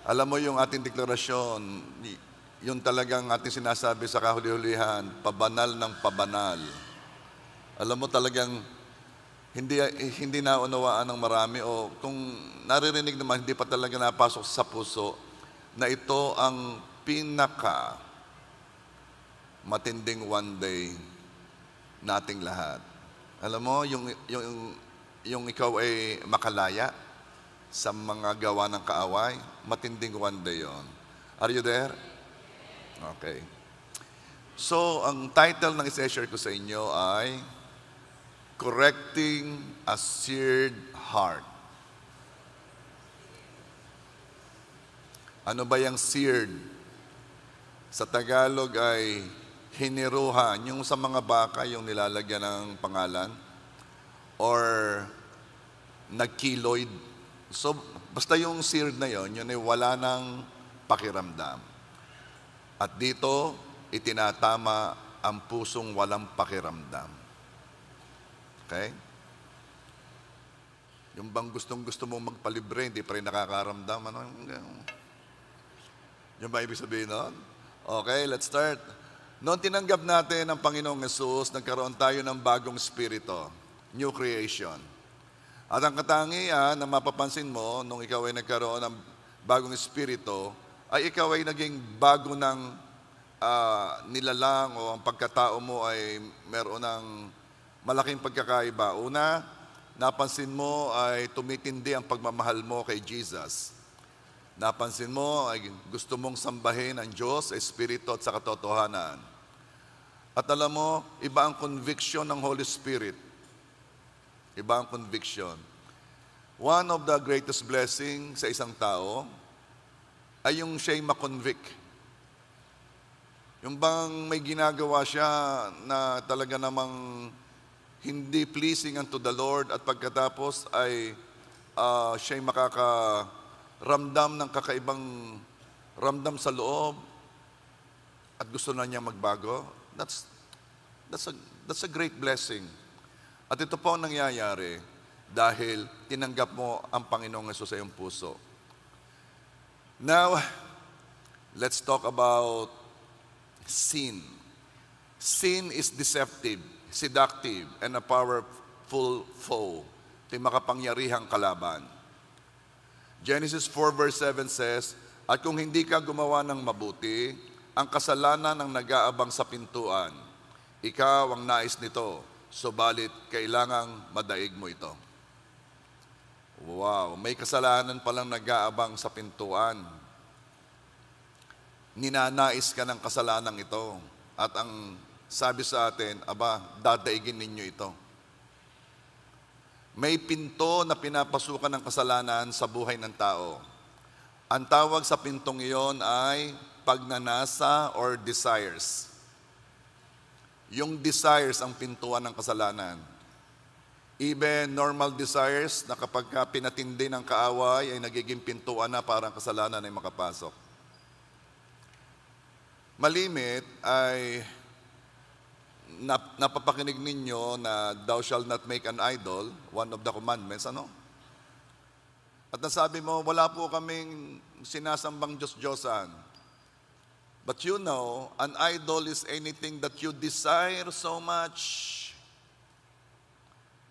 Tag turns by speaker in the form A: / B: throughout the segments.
A: Alam mo yung ating deklarasyon, yung talagang ating sinasabi sa kahuli-hulihan, pabanal ng pabanal. Alam mo talagang hindi naunawaan ng marami o kung naririnig naman, hindi pa talaga napasok sa puso na ito ang pinaka matinding one day nating lahat. Alam mo, yung ikaw ay makalaya sa mga gawa ng kaaway, matinding one day yon. Are you there? Okay. So, ang title ng isa-share ko sa inyo ay Correcting a Seared Heart. Ano ba yung seared? Sa Tagalog ay hiniruhan, yung sa mga baka, yung nilalagyan ng pangalan, or nagkiloid. So, basta yung seared na yon, yun ay wala ng pakiramdam. At dito, itinatama ang pusong walang pakiramdam. Okay? Yung bang gustong-gusto mong magpalibre, hindi pa rin nakakaramdam. Ano? Yung ba ibig sabihin nun? Okay, let's start. Noong tinanggap natin ang Panginoong Yesus, nagkaroon tayo ng bagong spirito, new creation. At ang katangian na mapapansin mo nung ikaw ay nagkaroon ng bagong espiritu, ay ikaw ay naging bago ng nilalang o ang pagkatao mo ay meron ng malaking pagkakaiba. Una, napansin mo ay tumitindi ang pagmamahal mo kay Jesus. Napansin mo ay gusto mong sambahin ang Diyos, Espiritu at sa katotohanan. At alam mo, iba ang conviction ng Holy Spirit. Iba ang conviction. One of the greatest blessings sa isang tao ay yung siya'y makonvict. Yung bang may ginagawa siya na talaga namang hindi pleasing unto the Lord at pagkatapos ay siya'y makakaramdam ng kakaibang ramdam sa loob at gusto na niya magbago. That's a great blessing. At ito po ang nangyayari dahil tinanggap mo ang Panginoong Hesus sa iyong puso. Now, let's talk about sin. Sin is deceptive, seductive, and a powerful foe. Ito yung makapangyarihang kalaban. Genesis 4 verse 7 says, at kung hindi ka gumawa ng mabuti, ang kasalanan ang nag-aabang sa pintuan. Ikaw ang nais nito, subalit kailangang madaig mo ito. Wow, may kasalanan palang nag-aabang sa pintuan. Ninanais ka ng kasalanang ito. At ang sabi sa atin, dadaigin ninyo ito. May pinto na pinapasukan ng kasalanan sa buhay ng tao. Ang tawag sa pintong iyon ay pagnanasa or desires. Yung desires ang pintuan ng kasalanan. Even normal desires na kapag pinatindi ng kaaway ay nagiging pintuan na para ang kasalanan ay makapasok. Malimit ay napapakinig ninyo na thou shalt not make an idol, one of the commandments, ano? At nasabi mo, wala po kaming sinasambang Diyos-Diyosan. But you know, an idol is anything that you desire so much.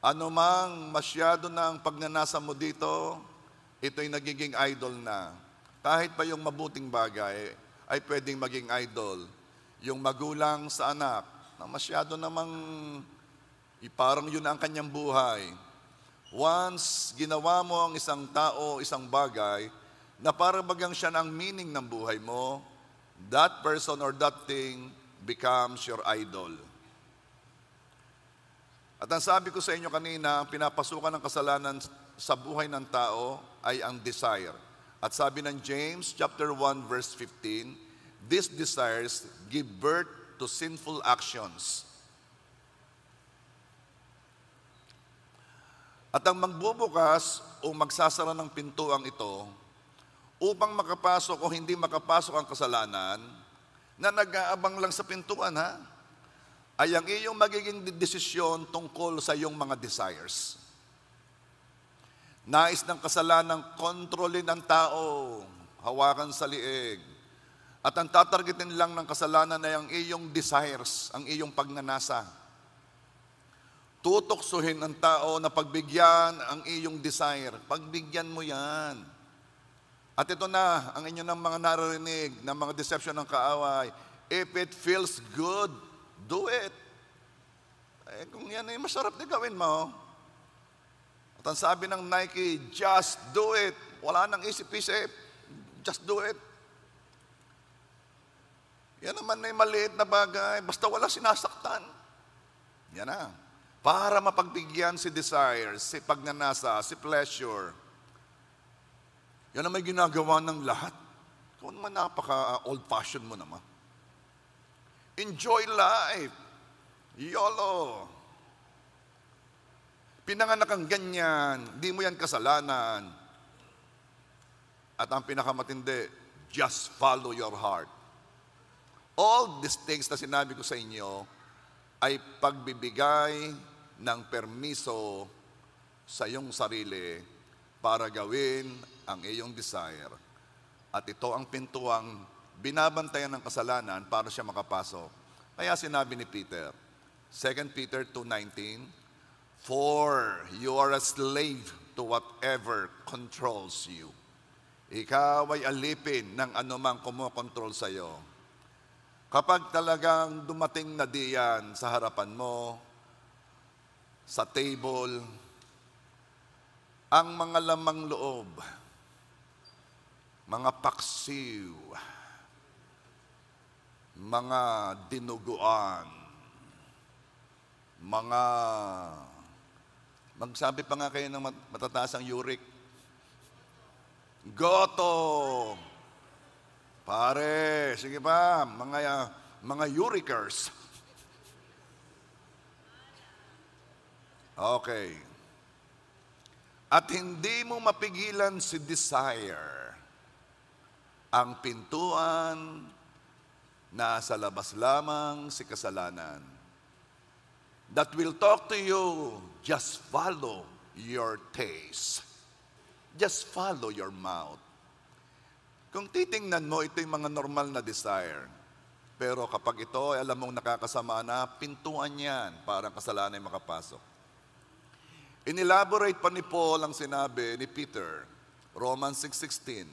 A: Ano mang masyado na ang pagnanasa mo dito, ito'y nagiging idol na. Kahit pa yung mabuting bagay ay pwedeng maging idol. Yung magulang sa anak, na masyado namang parang yun ang kanyang buhay. Once ginawa mo ang isang tao, isang bagay, na parang bagang siya ang meaning ng buhay mo, that person or that thing becomes your idol. At ang sabi ko sa inyo kanina, ang pinapasukan ng kasalanan sa buhay ng tao ay ang desire. At sabi ng James chapter 1 verse 15, these desires give birth to sinful actions. At ang magbubukas o magsasara ng pintuang ito, upang makapasok o hindi makapasok ang kasalanan, na nag-aabang lang sa pintuan, ay ang iyong magiging desisyon tungkol sa iyong mga desires. Nais ng kasalanan kontrolin ang tao. hawakan sa liig. At ang tatargetin lang ng kasalanan ay ang iyong desires, ang iyong pagnanasa. Tutoksuhin ang tao na pagbigyan ang iyong desire. Pagbigyan mo yan. At ito na, ang inyo ng mga naririnig, ng mga deception ng kaaway. If it feels good, do it. Kung yan ay masarap na gawin mo. At ang sabi ng Nike, just do it. Wala nang isip-isip. Just do it. Yan naman ay maliit na bagay, basta wala sinasaktan. Yan na. Para mapagbigyan si desire, si pagnanasa, si pleasure. Yan ang may ginagawa ng lahat. Kung naman napaka-old-fashioned mo naman. Enjoy life. YOLO. Pinanganak kang ganyan, di mo yan kasalanan. At ang pinakamatindi, just follow your heart. All these things na sinabi ko sa inyo ay pagbibigay ng permiso sa iyong sarili para gawin ang iyong desire. At ito ang pintuang binabantayan ng kasalanan para siya makapasok. Kaya sinabi ni Peter, 2 Peter 2:19, for you are a slave to whatever controls you. Ikaw ay alipin ng anumang kumokontrol sa iyo. Kapag talagang dumating na diyan sa harapan mo, sa table, ang mga lamang loob, mga paksiw, mga dinuguan, mga, magsabi pa nga kayo ng matataas ang uric, goto, pare, sige ba, mga uricers. Okay. At hindi mo mapigilan si desire. Ang pintuan, nasa labas lamang si kasalanan. That will talk to you, just follow your taste. Just follow your mouth. Kung titingnan mo, ito yung mga normal na desire. Pero kapag ito ay alam mong nakakasama na, pintuan yan para ang kasalanan ay makapasok. Inelaborate pa ni Paul ang sinabi ni Peter, Romans 6:16.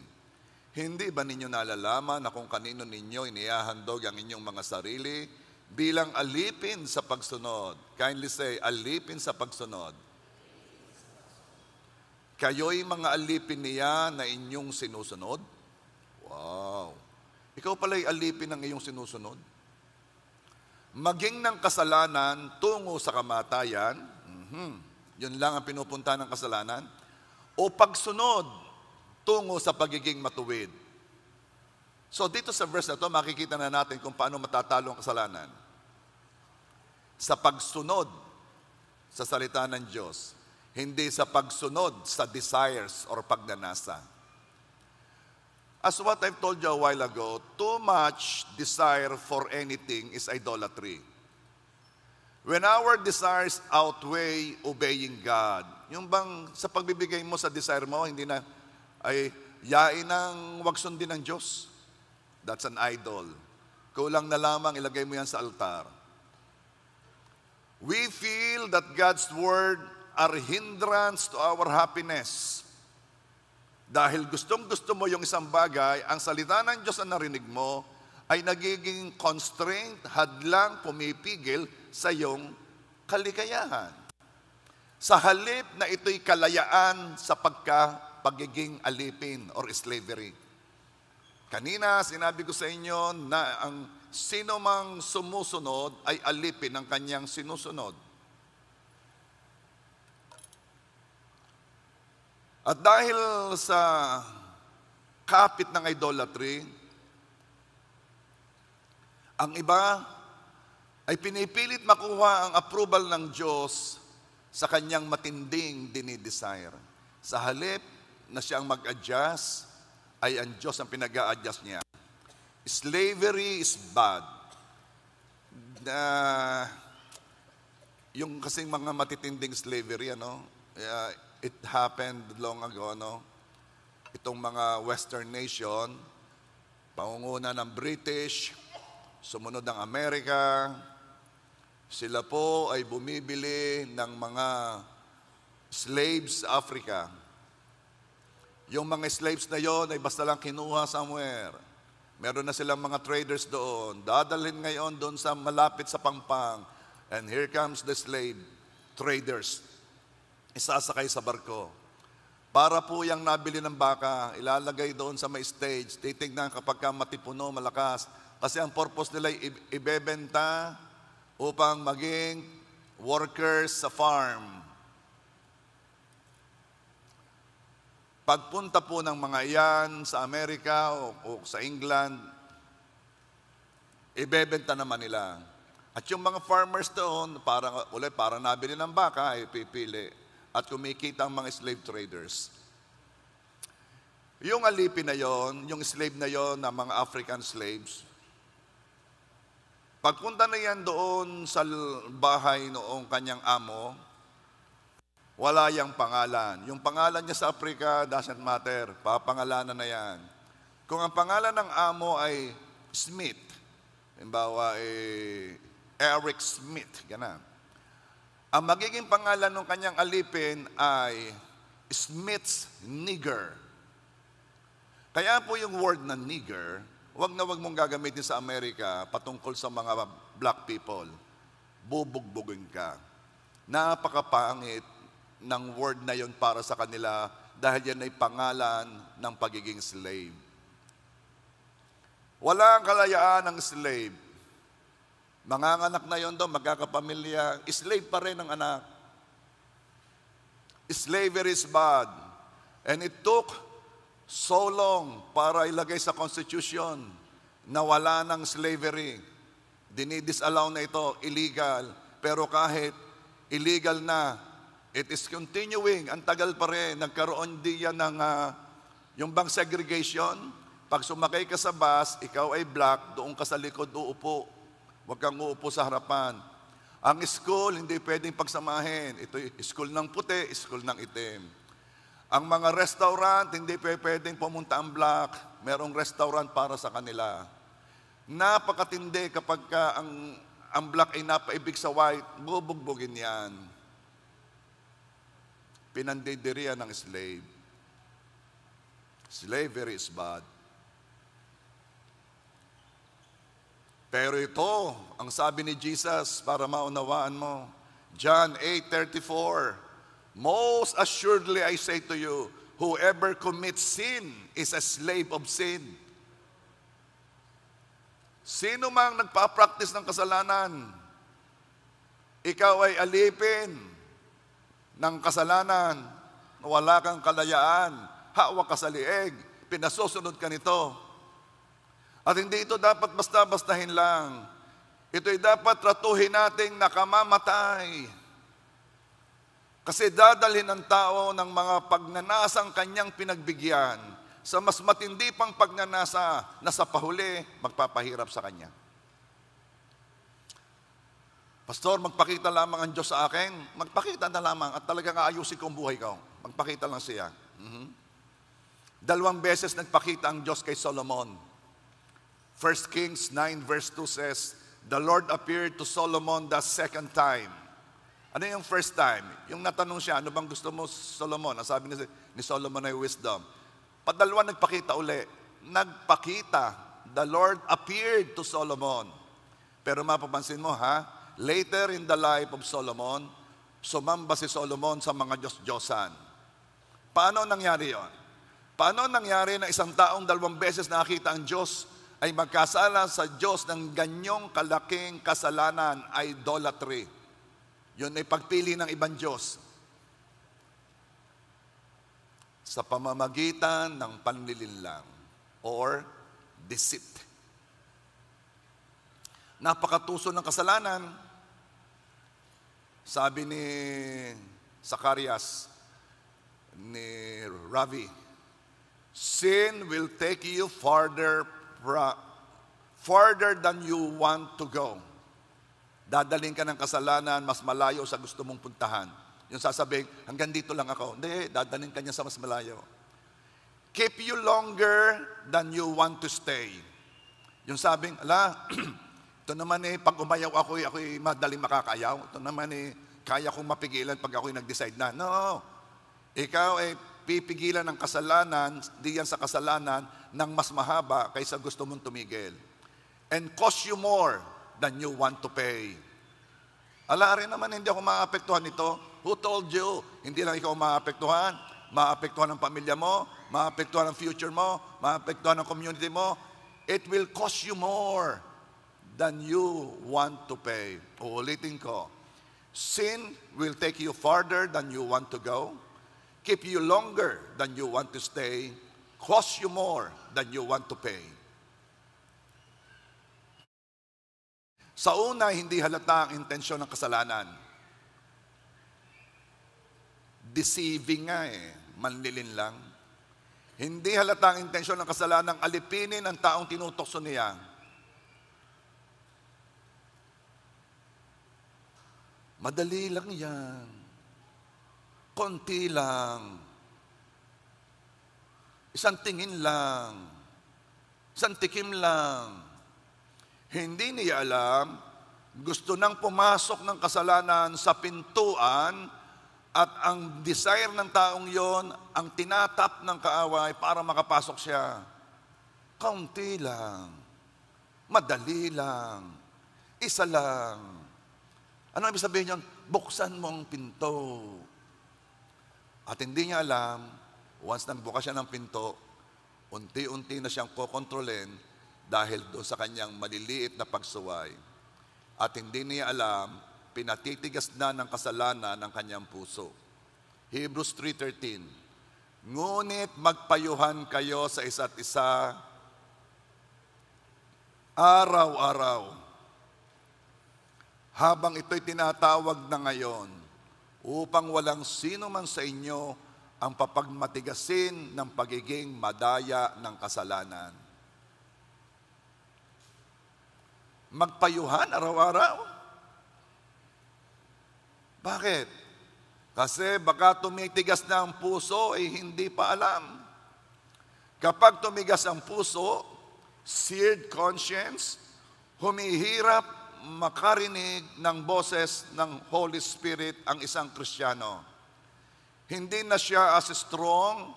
A: Hindi ba ninyo nalalaman na kung kanino ninyo inihahandog ang inyong mga sarili bilang alipin sa pagsunod? Kindly say, alipin sa pagsunod. Kayo'y mga alipin niya na inyong sinusunod? Wow. Ikaw pala'y alipin ng iyong sinusunod? Maging ng kasalanan tungo sa kamatayan, yun lang ang pinupunta ng kasalanan, o pagsunod tungo sa pagiging matuwid. So dito sa verse na to, makikita na natin kung paano matatalo ang kasalanan. Sa pagsunod sa salita ng Diyos, hindi sa pagsunod sa desires or pagnanasa. As what I've told you a while ago, too much desire for anything is idolatry. When our desires outweigh obeying God, yung bang sa pagbibigay mo sa desire mo, hindi na ay yain ng wag sundin ng Diyos. That's an idol. Kulang na lamang ilagay mo yan sa altar. We feel that God's word are hindrance to our happiness. Dahil gustong-gusto mo yung isang bagay, ang salita ng Diyos na narinig mo ay nagiging constraint, hadlang, pumipigil sa iyong kaligayahan. Sa halip na ito'y kalayaan sa pagiging alipin or slavery. Kanina, sinabi ko sa inyo na ang sino mang sumusunod ay alipin ng kanyang sinusunod. At dahil sa kapit ng idolatry, ang iba ay pinipilit makuha ang approval ng Diyos sa kanyang matinding dinidesire. Sa halip na siyang mag-adjust, ay ang Diyos ang pinag-a-adjust niya. Slavery is bad. Yung kasing mga matitinding slavery, it happened long ago, itong mga Western nation, pangunguna ng British, sumunod ng Amerika, sila po ay bumibili ng mga slaves sa Africa. Yung mga slaves na yon ay basta lang kinuha somewhere. Meron na silang mga traders doon. Dadalhin ngayon doon sa malapit sa Pangpang. And here comes the slave traders. Isasakay sa barko. Para po yung nabili ng baka, ilalagay doon sa may stage. Titignan kapag matipuno, malakas. Kasi ang purpose nila ay ibebenta upang maging workers sa farm. Pagpunta po ng mga iyan sa Amerika o sa England, ibebenta naman nila. At yung mga farmers doon, para nabili ng baka, ay pipili. At kumikita ang mga slave traders. Yung alipin na yon, yung slave na yon na mga African slaves, pagpunta na yan doon sa bahay noong kanyang amo, wala yang pangalan. Yung pangalan niya sa Africa doesn't matter. Papangalanan na yan. Kung ang pangalan ng amo ay Smith, halimbawa Eric Smith, gano'n. Ang magiging pangalan ng kanyang alipin ay Smith's Nigger. Kaya po yung word na nigger, wag mong gagamitin sa Amerika patungkol sa mga black people. Bubugbugin ka. Napakapangit ng word na yon para sa kanila dahil yan ay pangalan ng pagiging slave. Walang kalayaan ng slave. Manganganak na yon doon, magkakapamilya, slave pa rin ang anak. Slavery is bad. And it took so long para ilagay sa Constitution na wala ng slavery. Dinidisallow na ito, illegal. Pero kahit illegal na, it is continuing. Ang tagal pa rin. Nagkaroon diyan ng yung bang segregation. Pag sumakay ka sa bus, ikaw ay black, doon ka sa likod uupo. Huwag kang uupo sa harapan. Ang school, hindi pwedeng pagsamahin. Ito school ng puti, school ng itim. Ang mga restaurant, hindi pwedeng pumunta ang black. Merong restaurant para sa kanila. Napakatindi kapag ang black ay napaibig sa white, bubugbugin yan. Pinandidirian ng slave. Slavery is bad. Pero ito, ang sabi ni Jesus, para maunawaan mo, John 8:34, most assuredly I say to you, whoever commits sin is a slave of sin. Sino mang nagpa-practice ng kasalanan, ikaw ay alipin ng kasalanan, wala kang kalayaan, hawak ka sa lieg, pinasusunod ka nito. At hindi ito dapat basta-bastahin lang. Ito'y dapat tratuhin nating nakamamatay. Kasi dadalhin ng tao ng mga pagnanasang kanyang pinagbigyan sa mas matindi pang pagnanasa na sa pahuli, magpapahirap sa kanya. Pastor, magpakita lamang ang Diyos sa akin. Magpakita na lamang at talagang aayusin ko ang buhay ko. Magpakita lang siya. 2 beses nagpakita ang Diyos kay Solomon. 1 Kings 9 verse 2 says, the Lord appeared to Solomon the second time. Ano yung first time? Yung natanong siya, ano bang gusto mo, Solomon? Ang sabi ni Solomon ay wisdom. Padalwa nagpakita uli. Nagpakita. The Lord appeared to Solomon. Pero mapapansin mo later in the life of Solomon, sumamba si Solomon sa mga Diyos-Diyosan. Paano nangyari yon? Paano nangyari na isang taong 2 beses nakita ang Diyos ay magkasala sa Diyos ng ganyong kalaking kasalanan, idolatry? Yun ay pagpili ng ibang Diyos. Sa pamamagitan ng panlilinlang or deceit. Napakatuso ng kasalanan. Sabi ni Zacarias, ni Ravi, sin will take you farther than you want to go. Dadaling ka ng kasalanan, mas malayo sa gusto mong puntahan. Yung sasabihin, hanggang dito lang ako. Hindi, dadaling ka niya sa mas malayo. keep you longer than you want to stay. Yung sabing, ito naman pag umayaw ako'y madaling makakayaw. Ito naman kaya kong mapigilan pag ako'y nag-decide na. No, ikaw pipigilan ng kasalanan, di yan sa kasalanan, ng mas mahaba kaysa gusto mong tumigil. And cost you more than you want to pay. Rin naman, hindi ako maapektuhan nito. Who told you? Hindi lang ikaw maapektuhan. Maapektuhan ang pamilya mo, maapektuhan ang future mo, maapektuhan ang community mo. It will cost you more than you want to pay. Uulitin ko. Sin will take you farther than you want to go, keep you longer than you want to stay, cost you more than you want to pay. Sa una, hindi halata ang intensyon ng kasalanan. Deceiving nga manlilin lang. Hindi halata ang intensyon ng kasalanan, alipinin ang taong tinutokso niya. Madali lang yan. Konti lang. Isang tingin lang. Isang tikim lang. Hindi niya alam, gusto nang pumasok ng kasalanan sa pintuan at ang desire ng taong yon, ang tinatap ng kaaway para makapasok siya. Kaunti lang. Madali lang. Isa lang. Ano ibig sabihin yun? Buksan mo ang pinto. At hindi niya alam, once nagbukas siya ng pinto, unti-unti na siyang kokontrolin dahil doon sa kanyang maliliit na pagsuway. At hindi niya alam, pinatitigas na ng kasalanan ng kanyang puso. Hebrews 3:13, ngunit magpayuhan kayo sa isa't isa araw-araw, habang ito'y tinatawag na ngayon, upang walang sino man sa inyo ang papagmatigasin ng pagiging madaya ng kasalanan. Magpayuhan araw-araw? Bakit? Kasi baka tumitigas na ang puso, hindi pa alam. Kapag tumigas ang puso, seared conscience, humihirap makarinig ng boses ng Holy Spirit ang isang Kristiyano. Hindi na siya as strong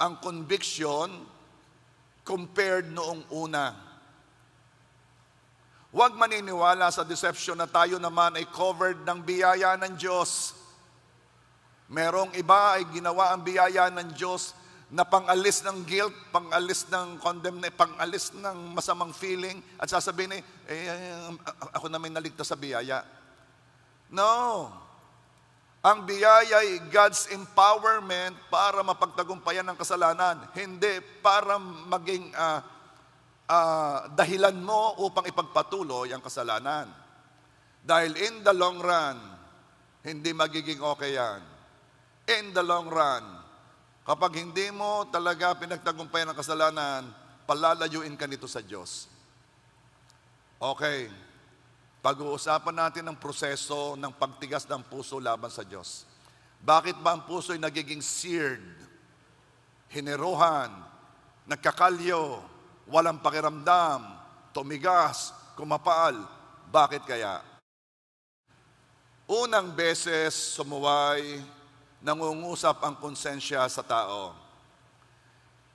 A: ang conviction compared noong una. Huwag maniniwala sa deception na tayo naman ay covered ng biyaya ng Diyos. Merong iba ay ginawa ang biyaya ng Diyos na pang-alis ng guilt, pang-alis ng condemnation, pang-alis ng masamang feeling, at sasabihin ako na may naligtas sa biyaya. No. Ang biyaya ay God's empowerment para mapagtagumpayan ng kasalanan, hindi para maging dahilan mo upang ipagpatuloy ang kasalanan. Dahil in the long run, hindi magiging okay yan. In the long run, kapag hindi mo talaga pinagtagumpayan ng kasalanan, palalayuin ka nito sa Diyos. Okay. Pag-uusapan natin ang proseso ng pagtigas ng puso laban sa Diyos. Bakit ba ang puso ay nagiging seared, hineruhan, nagkakalyo, walang pakiramdam, tumigas, kumapal? Bakit kaya? Unang beses sumuway, nangungusap ang konsensya sa tao.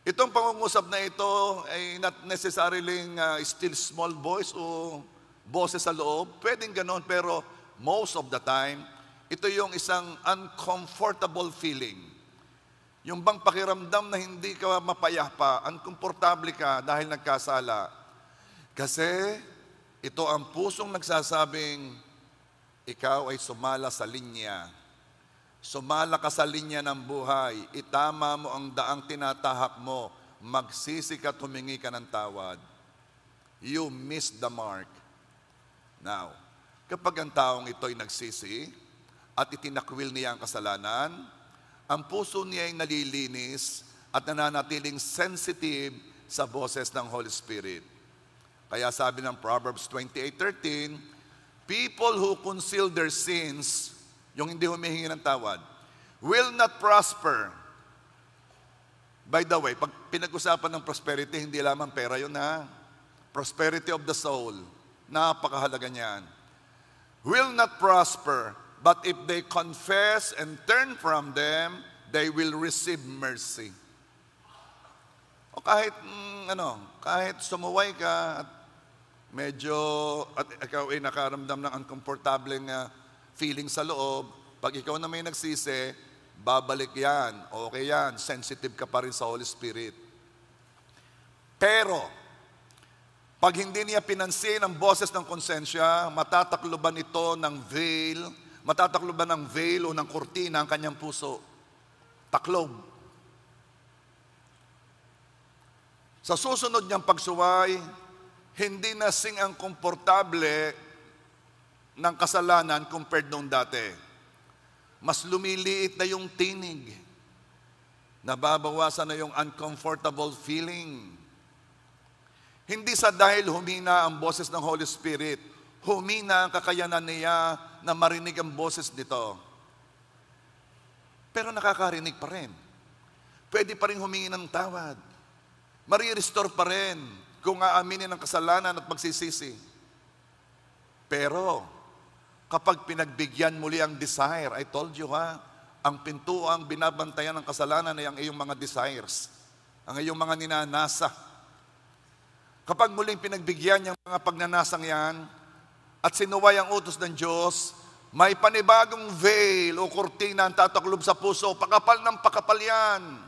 A: Itong pangungusap na ito ay not necessarily still small voice o boses sa loob. Pwedeng ganon, pero most of the time, ito yung isang uncomfortable feeling. Yung bang pakiramdam na hindi ka mapayapa, uncomfortable ka dahil nagkasala. Kasi ito ang pusong nagsasabing, ikaw ay sumala sa linya. Sumala ka sa linya ng buhay, itama mo ang daang tinatahak mo, magsisi ka, tumingi ka ng tawad. You missed the mark. Now, kapag ang taong ito'y nagsisi at itinakwil niya ang kasalanan, ang puso niya ay nalilinis at nananatiling sensitive sa boses ng Holy Spirit. Kaya sabi ng Proverbs 28:13, people who conceal their sins, yung hindi humihingi ng tawad, will not prosper. By the way, pag pinag-usapan ng prosperity, hindi lamang pera yun ha. Prosperity of the soul. Napakahalaga niyan. Will not prosper, but if they confess and turn from them, they will receive mercy. O kahit, kahit sumuway ka at medyo, at ikaw ay nakaramdam ng uncomfortable feeling sa loob, pag ikaw na may nagsisi, babalik yan, okay yan, sensitive ka pa rin sa Holy Spirit. Pero, pag hindi niya pinansin ang boses ng konsensya, matatakloban ito ng veil, matatakloban ng veil o ng kurtina ang kanyang puso. Taklob. Sa susunod niyang pagsuway, hindi na ang komportable ng kasalanan compared noong dati. Mas lumiliit na yung tinig. Nababawasan na yung uncomfortable feeling. Hindi sa dahil humina ang boses ng Holy Spirit, humina ang kakayanan niya na marinig ang boses nito. Pero nakakarinig pa rin. Pwede pa rin humingi ng tawad. Mari-restore pa rin kung aaminin ang kasalanan at magsisisi. Pero, kapag pinagbigyan muli ang desire, I told you ang pintuang binabantayan ng kasalanan ay ang iyong mga desires, ang iyong mga ninanasa. Kapag muling pinagbigyan yung mga pagnanasang yan, at sinuway ang utos ng Diyos, may panibagong veil o kurtina ang tataklob sa puso, pakapal ng pakapal yan.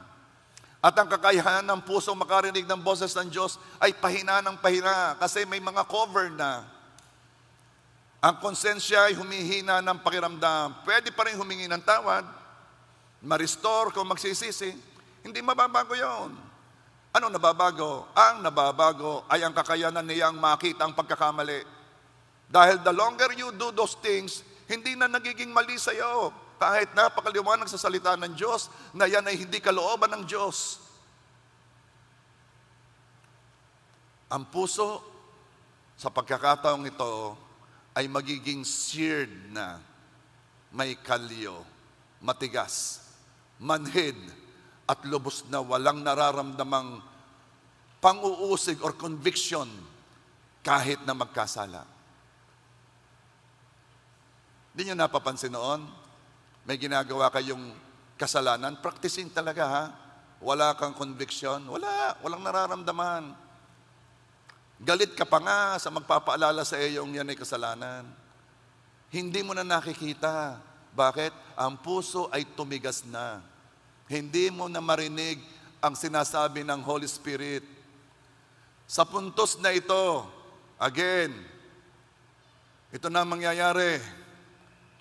A: At ang kakayahan ng puso makarinig ng boses ng Diyos ay pahina ng pahina kasi may mga cover na. Ang konsensya ay humihina ng pakiramdam. Pwede pa rin humingi ng tawad, ma-restore kung magsisisi. Hindi mababago yon. Ano nababago? Ang nababago ay ang kakayanan niyang makita ang pagkakamali. Dahil the longer you do those things, hindi na nagiging mali sa iyo. Kahit napakaliwanag sa salita ng Diyos, na yan ay hindi kalooban ng Diyos. Ang puso, sa pagkakataong ito, ay magiging seared na, may kalyo, matigas, manhid, at lubos na walang nararamdamang pang-uusig or conviction kahit na magkasala. Hindi nyo napapansin noon? May ginagawa kayong kasalanan, practicing talaga ha. Wala kang conviction, walang nararamdaman. Galit ka pa nga sa magpapaalala sa iyo yung yan ay kasalanan. Hindi mo na nakikita. Bakit? Ang puso ay tumigas na. Hindi mo na marinig ang sinasabi ng Holy Spirit. Sa puntos na ito, again, ito na mangyayari.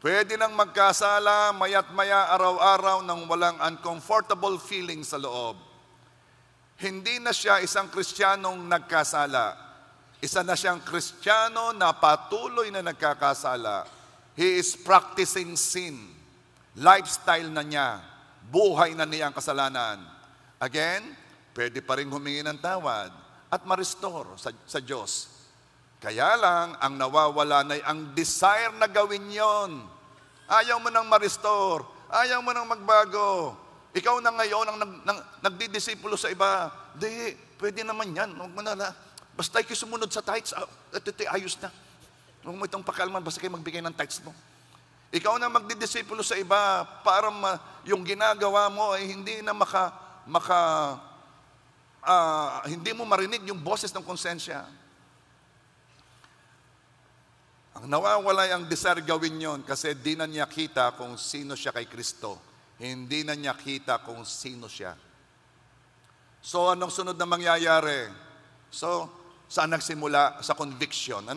A: Pwede nang magkasala, maya't maya, araw-araw nang walang uncomfortable feeling sa loob. Hindi na siya isang Kristiyanong nagkasala. Isa na siyang Kristiyano na patuloy na nagkakasala. He is practicing sin. Lifestyle na niya. Buhay na niya ang kasalanan. Again, pwede pa rin humingi ng tawad at ma-restore sa Diyos. Kaya lang, ang nawawala na ang desire na gawin yon. Ayaw mo nang ma-restore. Ayaw mo nang magbago. Ikaw na ngayon ang nagdidisipulo sa iba. Di, pwede naman yan. Huwag mo na. Basta kayo sumunod sa tithes, ayos na. Huwag mo itong pakalman, basta kayo magbigay ng tithes mo. Ikaw na magdidisipulo sa iba para yung ginagawa mo ay hindi na hindi mo marinig yung boses ng konsensya. Ang nawawala ang desire gawin yon kasi di na niya kita kung sino siya kay Kristo. Hindi na niya kita kung sino siya. So, anong sunod na mangyayari? So, saan nagsimula? Sa conviction.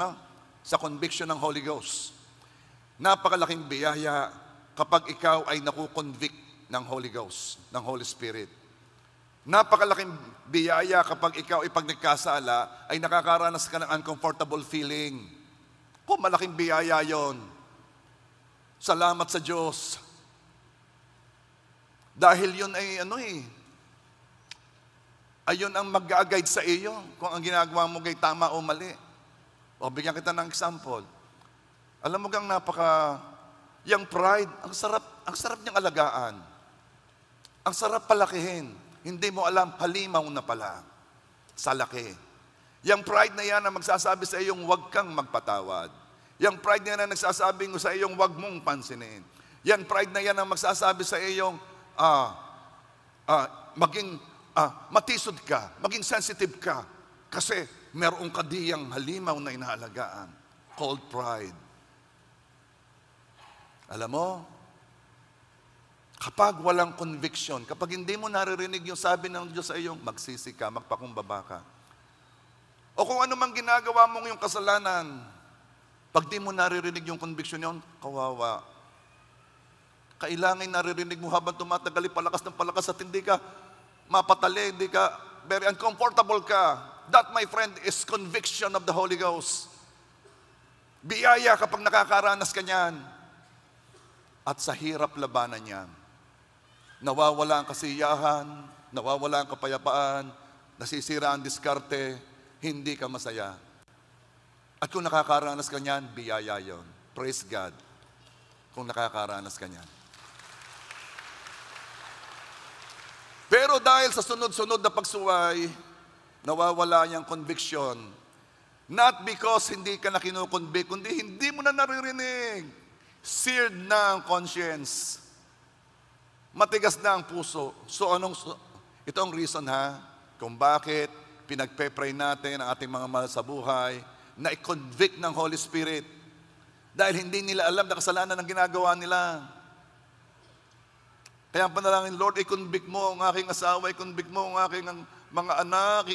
A: Sa conviction ng Holy Ghost. Napakalaking biyaya kapag ikaw ay nakukonvict ng Holy Ghost, ng Holy Spirit. Napakalaking biyaya kapag ikaw ay pag nagkasala, ay nakakaranas ka ng uncomfortable feeling. Kung malaking biyaya yon. Salamat sa Diyos. Dahil yun ay ayun ang mag-a-guide sa iyo kung ang ginagawa mo ay tama o mali. O bigyan kita ng example. Alam mo gang yung pride, ang sarap niyang alagaan. Ang sarap palakihin. Hindi mo alam, halimaw na pala sa laki. Yang pride na yan ang magsasabi sa iyong huwag kang magpatawad. Yang pride na yan ang nagsasabi sa iyong huwag mong pansinin. Yang pride na yan ang magsasabi sa iyong maging matisod ka, maging sensitive ka. Kasi merong kadiyang halimaw na inaalagaan. Called pride. Alam mo, kapag walang conviction, kapag hindi mo naririnig yung sabi ng Diyos sa iyong, magsisi ka, magpakumbaba ka. O kung ano mang ginagawa mong yung kasalanan, pag di mo naririnig yung conviction yon, kawawa. Kailangan naririnig mo habang tumatagal, palakas ng palakas at hindi ka mapatali, hindi ka, very uncomfortable ka. That, my friend, is conviction of the Holy Ghost. Biyaya kapag nakakaranas ka niyan. At sa hirap labanan niyan, nawawala ang kasiyahan, nawawala ang kapayapaan, nasisira ang diskarte, hindi ka masaya. At kung nakakaranas ka niyan, biyaya yon. Praise God. Kung nakakaranas ka niyan. Pero dahil sa sunod-sunod na pagsuway, nawawala yung conviction. Not because hindi ka na kinukonvict, kundi hindi mo na naririnig. Seared na ang conscience. Matigas na ang puso. So ito ang reason kung bakit pinagpe-pray natin ang ating mga mahal sa buhay na i-convict ng Holy Spirit. Dahil hindi nila alam na kasalanan ang ginagawa nila. Kaya ang panalangin, Lord, i-convict mo ang aking asawa, i-convict mo ang aking mga anak.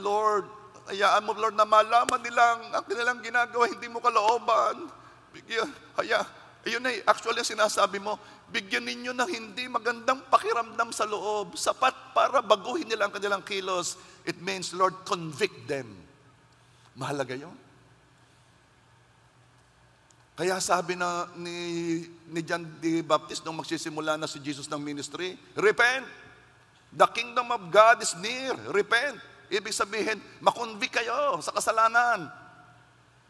A: Lord, hayaan mo, Lord, na malaman nilang ang kanilang ginagawa, hindi mo kalooban. Ayun na, actually sinasabi mo, bigyan ninyo ng hindi magandang pakiramdam sa loob, sapat para baguhin nila ang kanilang kilos. It means, Lord, convict them. Mahalaga yun. Kaya sabi ni John the Baptist nung magsisimula na si Jesus ng ministry, repent! The kingdom of God is near. Repent! Ibig sabihin, makonvict kayo sa kasalanan.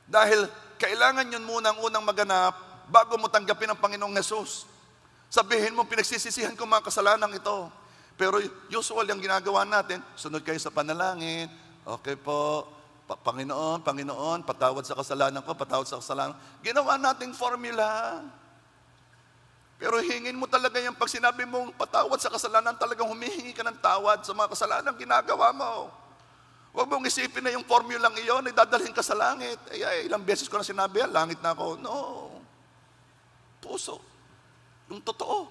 A: Dahil kailangan yun muna ang unang maganap bago mo tanggapin ang Panginoong Jesus. Sabihin mo, pinagsisisihan ko mga kasalanan ito. Pero usual yung ginagawa natin, sunod kayo sa panalangin, okay po, Panginoon, patawad sa kasalanan ko, patawad sa kasalanan. Ginawa nating formula. Pero hingin mo talaga yung pag sinabi mong patawad sa kasalanan, talagang humihingi ka ng tawad sa mga kasalanan ginagawa mo. Huwag mong isipin na yung formulang iyon ay dadalhin ka sa langit. Ilang beses ko na sinabi yan, langit na ako. No. Puso. Yung totoo.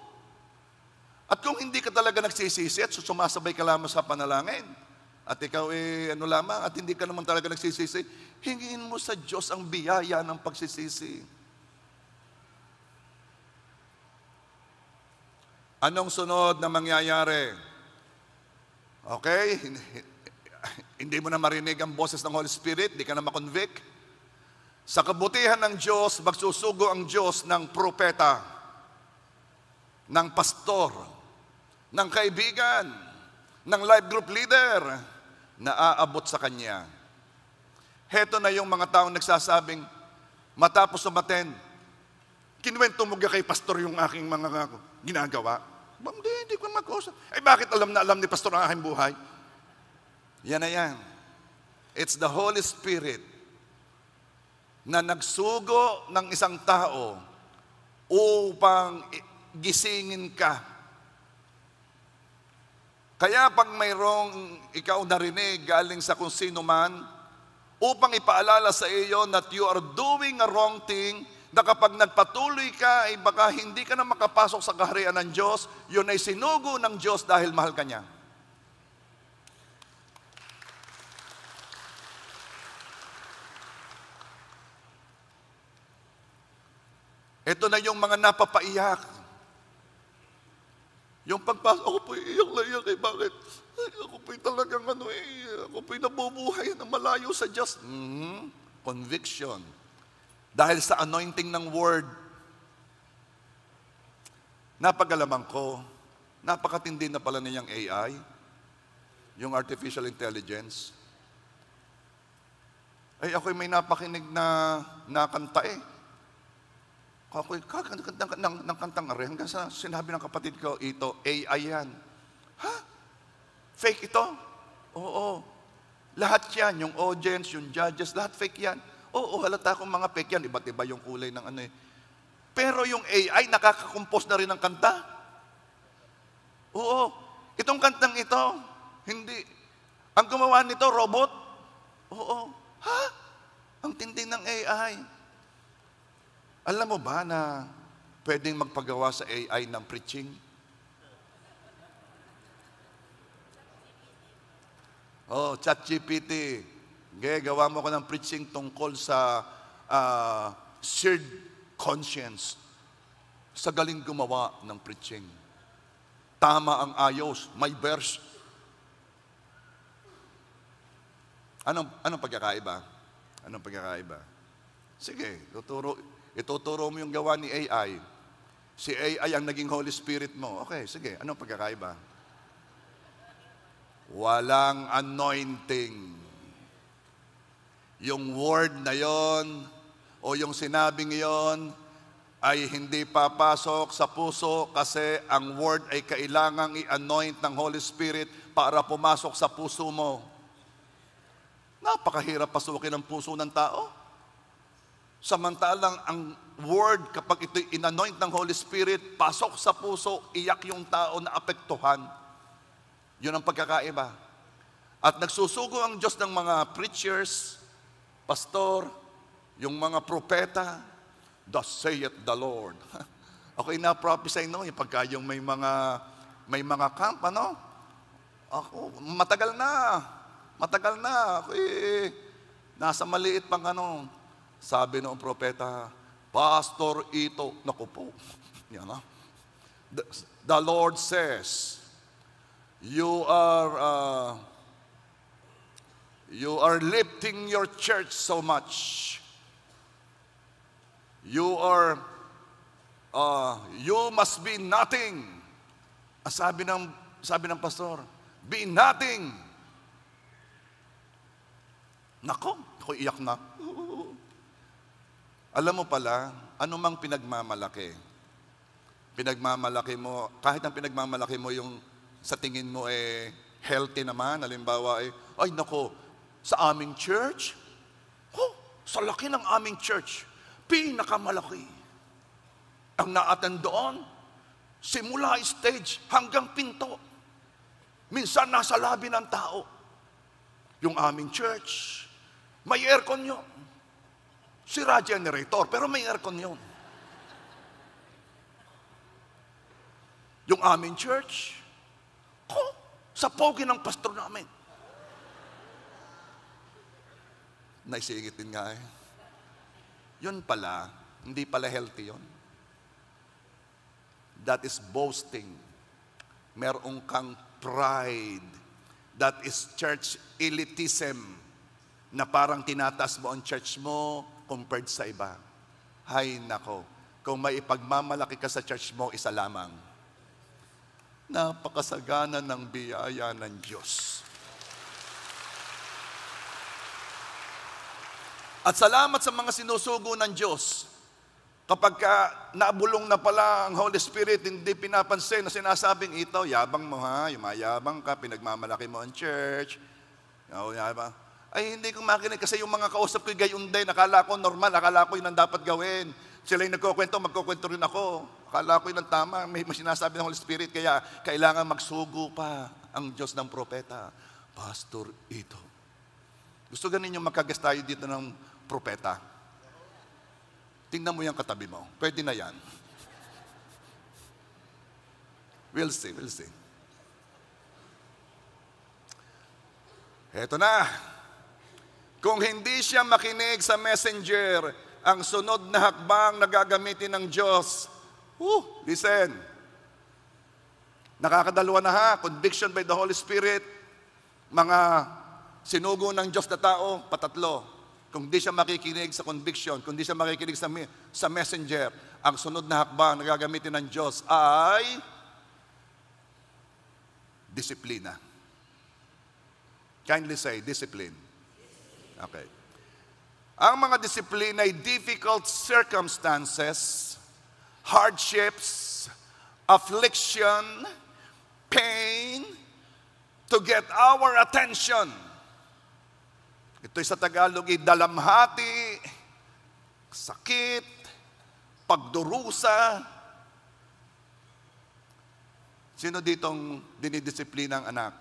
A: At kung hindi ka talaga nagsisisi at sumasabay ka lamang sa panalangin, at ikaw lamang, at hindi ka naman talaga nagsisisi, hingin mo sa Diyos ang biyaya ng pagsisisi. Anong sunod na mangyayari? Okay? Hindi mo na marinig ang boses ng Holy Spirit, hindi ka na makonvict. Sa kabutihan ng Diyos, magsusugo ang Diyos ng propeta, ng pastor, ng kaibigan, ng life group leader, na aabot sa Kanya. Heto na yung mga taong nagsasabing, matapos umattend, kinuwento mo kay pastor yung aking mga ginagawa. Hindi ko mag-usap. Bakit alam na alam ni pastor ang aking buhay? Yan na yan. It's the Holy Spirit na nagsugo ng isang tao upang gisingin ka. Kaya pag mayroong ikaw narinig galing sa kung sino man, upang ipaalala sa iyo that you are doing a wrong thing, na kapag nagpatuloy ka, ay baka hindi ka na makapasok sa kaharian ng Diyos, yun ay sinugo ng Diyos dahil mahal ka niya. Ito na yung mga napapaiyak. Yung pagpasok, ako po'y iyak na iyak bakit? Ako po'y talagang ako po'y nabubuhay na malayo sa Diyos. Conviction. Dahil sa anointing ng Word. Napagalamang ko, napakatindi na pala niyang AI, yung artificial intelligence. Ako'y may napakinig na kanta Ako'y kakanta ng kantang are hanggang sa sinabi ng kapatid ko, ito, AI yan. Fake ito? Oo. Lahat yan, yung audience, yung judges, lahat fake yan. Oo, halata kong mga fake yan. Iba't iba yung kulay ng ano eh. Pero yung AI, nakakakompose na rin ng kanta. Oo. Itong kantang ito, hindi. Ang gumawa nito, robot. Oo. Ha? Ang tindi ng AI. Alam mo ba na pwedeng magpagawa sa AI ng preaching? Oh, ChatGPT. Gawa mo ko ng preaching tungkol sa shared conscience. Sa galing gumawa ng preaching. Tama ang ayos, may verse. Anong pagkakaiba? Anong pagkakaiba? Sige, ituturo mo yung gawa ni AI. Si AI ang naging Holy Spirit mo. Okay, sige, anong pagkakaiba? Walang anointing. Yung word na yon o yung sinabing yon ay hindi papasok sa puso kasi ang word ay kailangang i-anoint ng Holy Spirit para pumasok sa puso mo. Napakahirap pasukin ang puso ng tao. Samantalang ang word, kapag ito'y in-anoint ng Holy Spirit, pasok sa puso, iyak yung tao na apektuhan. Yun ang pagkakaiba. At nagsusugo ang Diyos ng mga preachers, pastor, yung mga propeta, thus saith the Lord. Ako'y na-prophesy no, yung pagka yung may mga camp, ano? Ako, matagal na. Ako'y nasa maliit pang ano. Sabi noong propeta, Pastor ito, naku po. Yan na. The Lord says, you are lifting your church so much. You must be nothing. Sabi ng pastor, be nothing. Nako, ako iyak na. Alam mo pala, anumang pinagmamalaki mo, kahit ang pinagmamalaki mo yung sa tingin mo healthy naman, halimbawa ay nako, sa aming church, sa laki ng aming church, pinakamalaki. Ang na-attend doon, simula stage hanggang pinto. Minsan nasa labi ng tao. Yung aming church, may aircon yun. Sira generator, pero may aircon yun. Yung aming church, sa pogi ng pastor namin. Naisingit din nga eh. Yun pala, hindi pala healthy yun. That is boasting. Merong kang pride. That is church elitism. Na parang tinataas mo ang church mo compared sa iba. Hay nako, kung may ipagmamalaki ka sa church mo, isa lamang. Napakasagana ng biyaya ng Diyos. At salamat sa mga sinusugo ng Diyos. Kapag nabulong na pala ang Holy Spirit, hindi pinapansin na sinasabing ito, yabang mo ha, yumayabang ka, pinagmamalaki mo ang church. Yabang. Ay, hindi ko makinig kasi yung mga kausap ko gayon din. Akala ko normal, akala ko yun ang dapat gawin. Sila yung nagkukwento, magkukwento rin ako. Akala ko yun ang tama, may sinasabi ng Holy Spirit, kaya kailangan magsugo pa ang Diyos ng propeta. Pastor, ito. Gusto ganin yung magkagas tayo dito ng propeta? Tingnan mo yung katabi mo. Pwede na yan. We'll see. Eto na. Kung hindi siya makinig sa messenger, ang sunod na hakbang na gagamitin ng Diyos. Listen. Nakakadalawa na ha, conviction by the Holy Spirit. Mga sinugo ng Diyos na tao, patatlo. Kung di siya makikinig sa conviction, kung di siya makikinig sa messenger, ang sunod na hakbang na gagamitin ng Diyos ay disiplina. Kindly say, discipline. Okay. Ang mga disiplina ay difficult circumstances, hardships, affliction, pain, to get our attention. Ito'y sa Tagalog ay dalamhati, sakit, pagdurusa. Sino ditong dinidisiplina ang anak?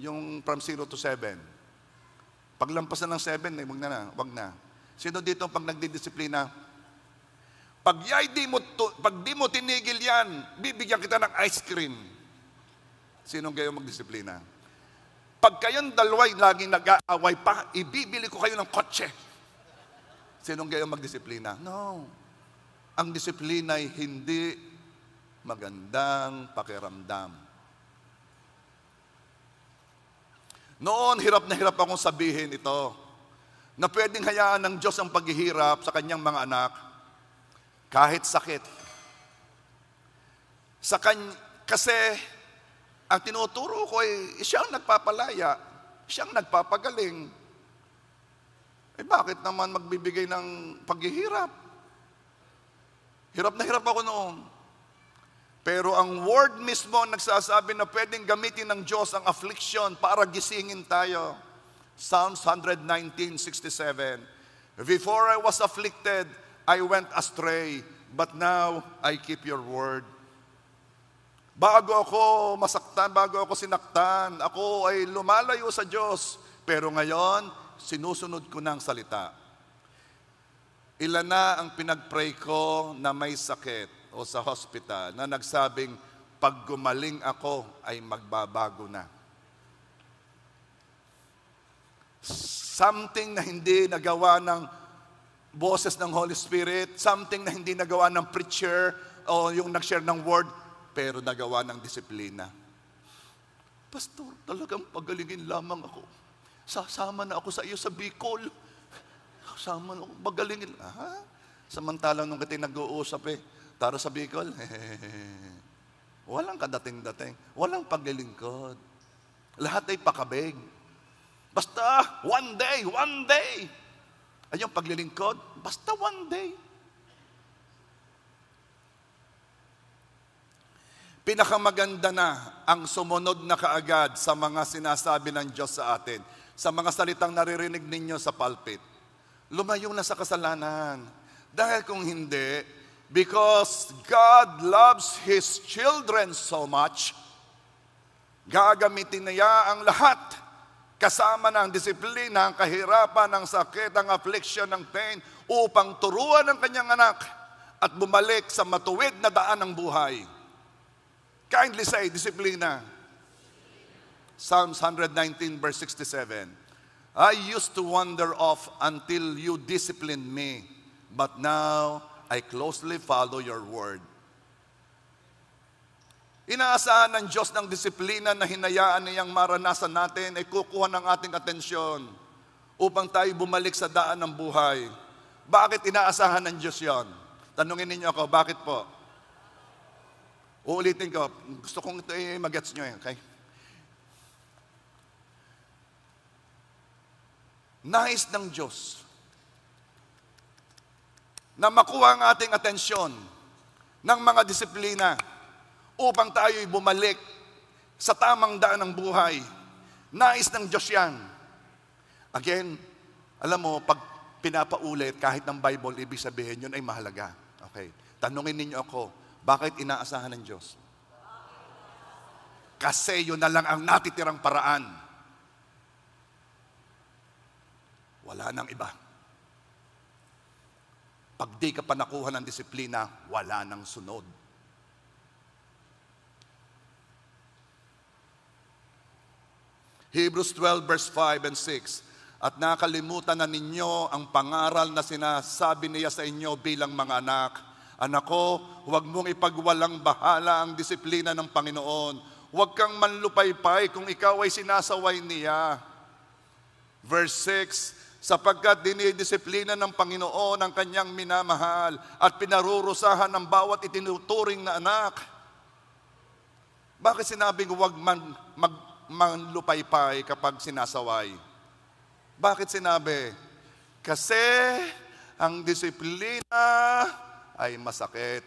A: Yung from 0 to 7. Paglampas na ng 7, wag na. Sino ditong pag nagdidisiplina? Pag di mo tinigil yan, bibigyan kita ng ice cream. Sinong kayo magdisiplina? Pag kayong dalaway laging nag-aaway pa, ibibili ko kayo ng kotse. Sinong kayo magdisiplina? No. Ang disiplina ay hindi magandang pakiramdam. Noon, hirap na hirap akong sabihin ito, na pwedeng hayaan ng Diyos ang paghihirap sa kanyang mga anak, kahit sakit. Kasi, ang tinuturo ko ay siyang nagpapalaya, siyang nagpapagaling. Bakit naman magbibigay ng paghihirap? Hirap na hirap ako noon. Pero ang word mismo ang nagsasabi na pwedeng gamitin ng Diyos ang affliction para gisingin tayo. Psalms 119:67. Before I was afflicted, I went astray, but now I keep your word. Bago ako masaktan, bago ako sinaktan, ako ay lumalayo sa Diyos. Pero ngayon, sinusunod ko ng salita. Ilan na ang pinag-pray ko na may sakit o sa hospital na nagsabing, pag gumaling ako ay magbabago na. Something na hindi nagawa ng boses ng Holy Spirit, something na hindi nagawa ng preacher o yung nag-share ng word, pero nagawa ng disiplina. Pastor, talagang pagalingin lamang ako. Sasama na ako sa iyo sa Bicol. Sasama na ako, pagalingin. Samantalang nung kita nag-uusap tara sa Bicol, walang kadating-dating, walang paglilingkod. Lahat ay pakabig. Basta, one day. Ay yung paglilingkod, basta one day. Pinakamaganda na ang sumunod na kaagad sa mga sinasabi ng Diyos sa atin, sa mga salitang naririnig ninyo sa pulpit. Lumayo na sa kasalanan. Dahil kung hindi, because God loves His children so much, gagamitin niya ang lahat, kasama ng disiplina, ang kahirapan, ang sakit, ang affliction, ang pain, upang turuan ang kanyang anak at bumalik sa matuwid na daan ng buhay. Kindly say, disiplina. Psalms 119 verse 67. I used to wander off until you disciplined me, but now I closely follow your word. Inaasahan ng Diyos ng disiplina na hinayaan niyang maranasan natin ay kukuha ng ating atensyon upang tayo bumalik sa daan ng buhay. Bakit inaasahan ng Diyos yon? Tanungin ninyo ako, bakit po? Uulitin ko, gusto kong ito mag-gets nyo okay? Nais ng Diyos na makuha ang ating atensyon ng mga disiplina upang tayo'y bumalik sa tamang daan ng buhay. Nais ng Diyos yan. Again, alam mo, pag pinapaulit kahit ng Bible, ibig sabihin yun ay mahalaga. Okay. Tanungin ninyo ako, bakit inaasahan ng Diyos? Kasi yun na lang ang natitirang paraan. Wala nang iba. Pag di ka pa nakuha ng disiplina, wala nang sunod. Hebrews 12 verse 5 and 6. At nakalimutan na ninyo ang pangaral na sinasabi niya sa inyo bilang mga anak. Anak ko, huwag mong ipagwalang bahala ang disiplina ng Panginoon. Huwag kang manlupaypay kung ikaw ay sinasaway niya. Verse 6, sapagkat dinidisiplina ng Panginoon ang kanyang minamahal at pinarurusahan ng bawat itinuturing na anak. Bakit sinabing huwag manlupaypay kapag sinasaway? Bakit sinabi? Kasi ang disiplina ay masakit.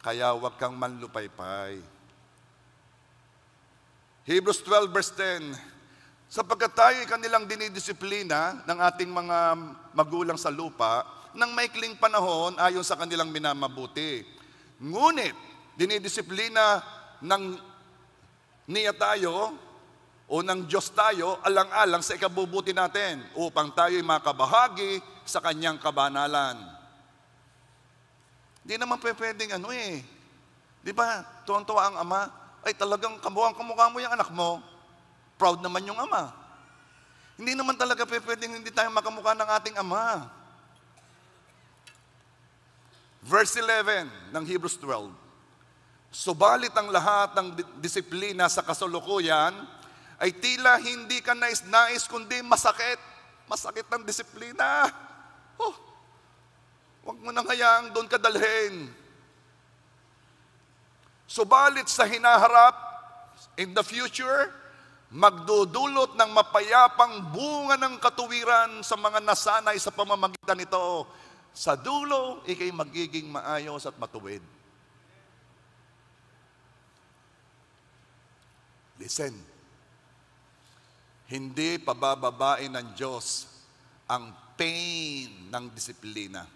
A: Kaya huwag kang manlupaypay. Hebrews 12 verse 10, sapagkat tayo ay kanilang dinidisiplina ng ating mga magulang sa lupa ng maikling panahon ayon sa kanilang minamabuti. Ngunit, dinidisiplina ng niya tayo o ng Diyos tayo alang-alang sa ikabubuti natin upang tayo'y makabahagi sa kanyang kabanalan. Hindi naman pwedeng di ba, tuwang-tuwa ang ama, ay talagang kamukha mo yung anak mo, proud naman yung ama. Hindi naman talaga pwedeng hindi tayo makamukha ng ating ama. Verse 11 ng Hebrews 12, subalit ang lahat ng disiplina sa kasulukuyan ay tila hindi ka nais-nais kundi masakit. Masakit ang disiplina. Huwag mo nang hayaang doon ka dalhin. Subalit sa hinaharap, in the future, magdudulot ng mapayapang bunga ng katuwiran sa mga nasanay sa pamamagitan nito. Sa dulo, ikay magiging maayos at matuwid. Listen, hindi pabababain ng Diyos ang pain ng disiplina.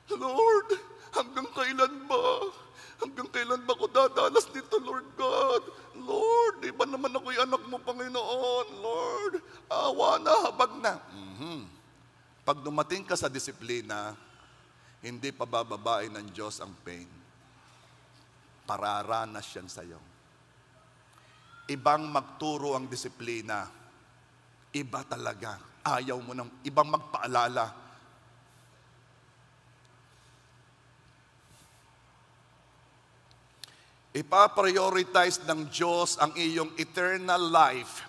A: Lord, hanggang kailan ba? Hanggang kailan ba ako dadalas dito, Lord God? Lord, di ba naman ako'y anak mo, Panginoon? Lord, awa na, habag na. Pag dumating ka sa disiplina, hindi pabababain ng Diyos ang pain. Pararanas yan sa'yo. Ibang magturo ang disiplina. Iba talaga. Ayaw mo ng ibang magpaalala. Ipaprioritize ng Diyos ang iyong eternal life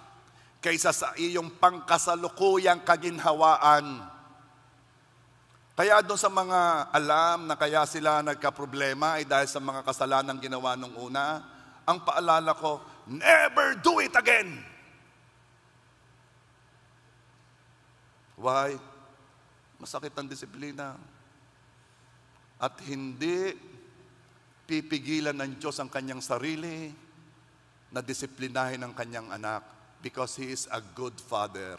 A: kaysa sa iyong pangkasalukuyang kaginhawaan. Kaya doon sa mga alam na kaya sila nagka-problema ay dahil sa mga kasalanan ginawa nung una, ang paalala ko, never do it again. Why? Masakit ang disiplina. At hindi pipigilan ng Diyos ang kanyang sarili na disiplinahin ang kanyang anak because He is a good father.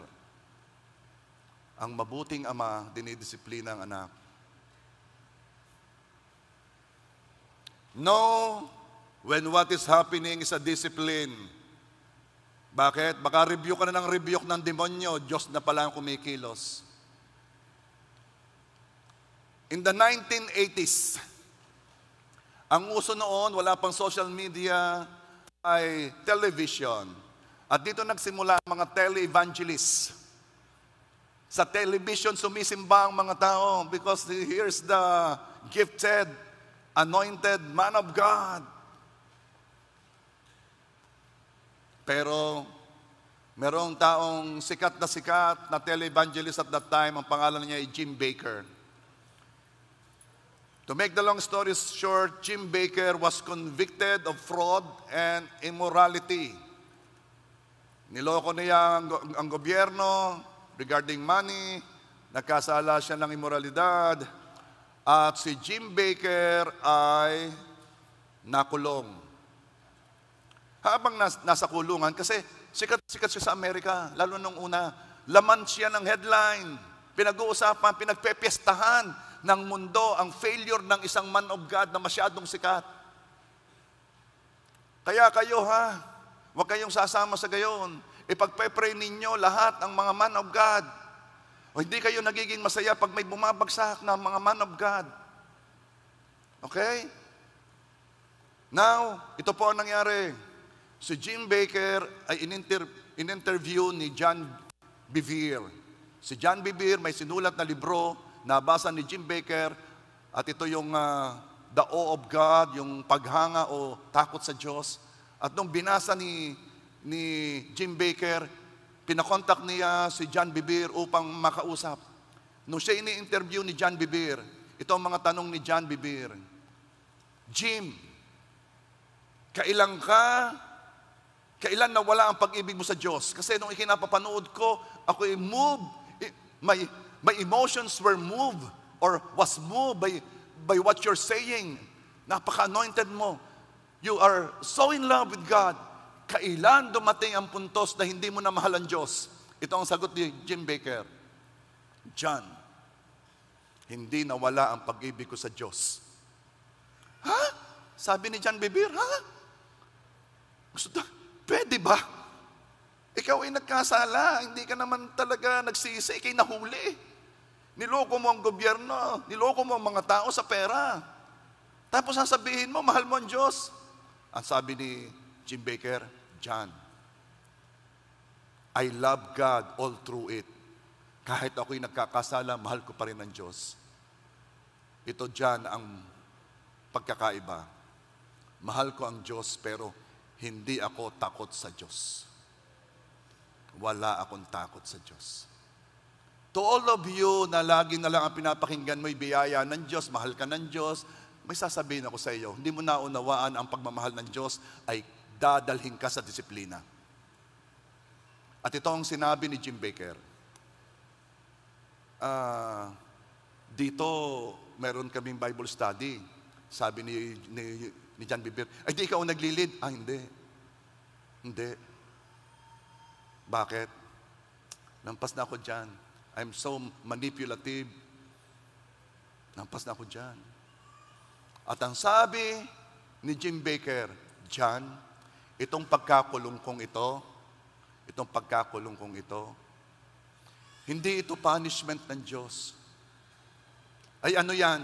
A: Ang mabuting ama, dinidisiplina ang anak. Know when what is happening is a discipline. Bakit? Baka rebuke ka na ng rebuke ng demonyo, Diyos na pala ang kumikilos. In the 1980s, ang uso noon, wala pang social media, ay television. At dito nagsimula ang mga tele-evangelists. Sa television, sumisimba ang mga tao because here's the gifted, anointed man of God. Pero, merong taong sikat na tele-evangelist at that time, ang pangalan niya ay Jim Bakker. To make the long story short, Jim Bakker was convicted of fraud and immorality. Niloko niya ang gobyerno regarding money, nagkasala siya ng immoralidad, at si Jim Bakker ay nakulong. Habang nasa kulungan, kasi sikat siya sa Amerika, lalo nung una, laman siya ng headline, pinag-uusapan, pinagpepiestahan ng mundo ang failure ng isang man of God na masyadong sikat. Kaya kayo huwag kayong sasama sa gayon. Ipagpe-pray ninyo lahat ang mga man of God. O hindi kayo nagiging masaya pag may bumabagsak na mga man of God. Okay? Now, ito po ang nangyari. Si Jim Bakker ay in-interview ni John Bevere. Si John Bevere may sinulat na libro, nabasa ni Jim Bakker, at ito yung The Awe of God, yung paghanga o takot sa Diyos. At nung binasa ni Jim Bakker, pinakontak niya si John Bevere upang makausap. Nung siya ini-interview ni John Bevere, ito ang mga tanong ni John Bevere. Jim, kailan nawala ang pag-ibig mo sa Diyos? Kasi nung ikinapapanood ko, ako'y moved. My emotions were moved or was moved by what you're saying. Napaka-anointed mo. You are so in love with God. Kailan dumating ang puntos na hindi mo na mahal ang Diyos? Ito ang sagot ni Jim Baker. John, hindi nawala ang pag-ibig ko sa Diyos. Ha? Sabi ni John Bevere, ha? Pwede ba? Ikaw ay nagkasala, hindi ka naman talaga nagsisi, ikay nahuli. Niloko mo ang gobyerno, niloko mo ang mga tao sa pera. Tapos sasabihin mo, mahal mo ang Diyos. Ang sabi ni Jim Baker, John, I love God all through it. Kahit ako'y nagkakasala, mahal ko pa rin ang Diyos. Ito John ang pagkakaiba. Mahal ko ang Diyos pero hindi ako takot sa Diyos. Wala akong takot sa Diyos. To all of you na lagi na lang ang pinapakinggan mo'y biyaya ng Diyos, mahal ka ng Diyos, may sasabihin ako sa iyo, hindi mo naunawaan ang pagmamahal ng Diyos ay dadalhin ka sa disiplina. At ito ang sinabi ni Jim Baker. Dito, meron kaming Bible study. Sabi ni John Bevere, ay di ikaw naglilid? Hindi. Hindi. Bakit? Lampas na ako dyan. I'm so manipulative. Lampas na ako dyan. At ang sabi ni Jim Baker, John, itong pagkakulong kong ito, hindi ito punishment ng Diyos. Ay ano yan?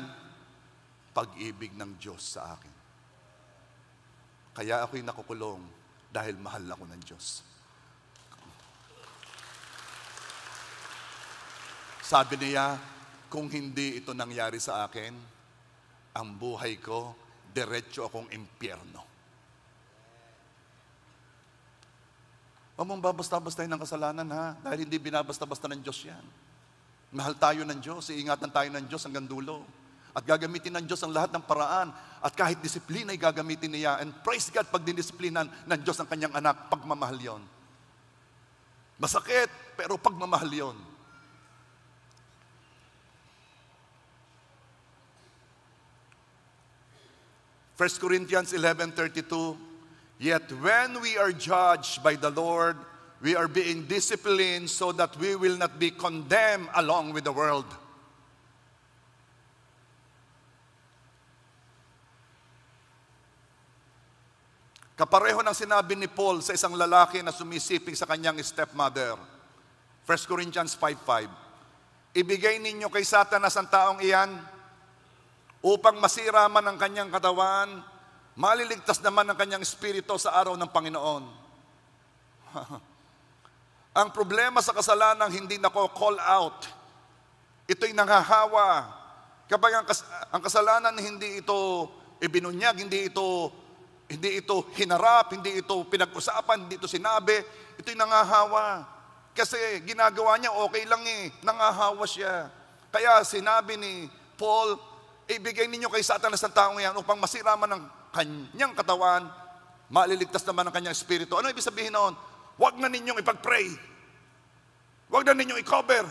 A: Pag-ibig ng Diyos sa akin. Kaya ako'y nakukulong dahil mahal ako ng Diyos. Sabi niya, kung hindi ito nangyari sa akin, ang buhay ko, diretso akong impyerno. Huwag mong babasta-bastahin ng kasalanan, ha? Dahil hindi binabasta-basta ng Diyos yan. Mahal tayo ng Diyos, iingatan tayo ng Diyos hanggang dulo. At gagamitin ng Diyos ang lahat ng paraan. At kahit disiplina ay gagamitin niya. And praise God, pag dinisiplinan ng Diyos ang kanyang anak, pagmamahal yon. Masakit, pero pagmamahal yon. First Corinthians 11:32, yet when we are judged by the Lord, we are being disciplined so that we will not be condemned along with the world. Kapareho ng sinabi ni Paul sa isang lalaki na sumisiping sa kanyang stepmother. 1 Corinthians 5:5, ibigay ninyo kay Satanas ang taong iyan, upang masira man ang kanyang katawan, maliligtas naman ang kanyang espiritu sa araw ng Panginoon. Ang problema sa kasalanang hindi nako-call out, ito'y nanghahawa. Kapag ang kasalanan hindi ito ibinunyag, hindi ito hinarap, hindi ito pinag-usapan, hindi ito sinabi, ito'y nanghahawa. Kasi ginagawa niya, okay lang nanghahawa siya. Kaya sinabi ni Paul, ibigay ninyo kay Satanas ang taong yan upang masira man ang kanyang katawan, maliligtas naman ang kanyang espiritu. Ano ibig sabihin noon? Huwag na ninyong ipag-pray. Huwag na ninyong i-cover.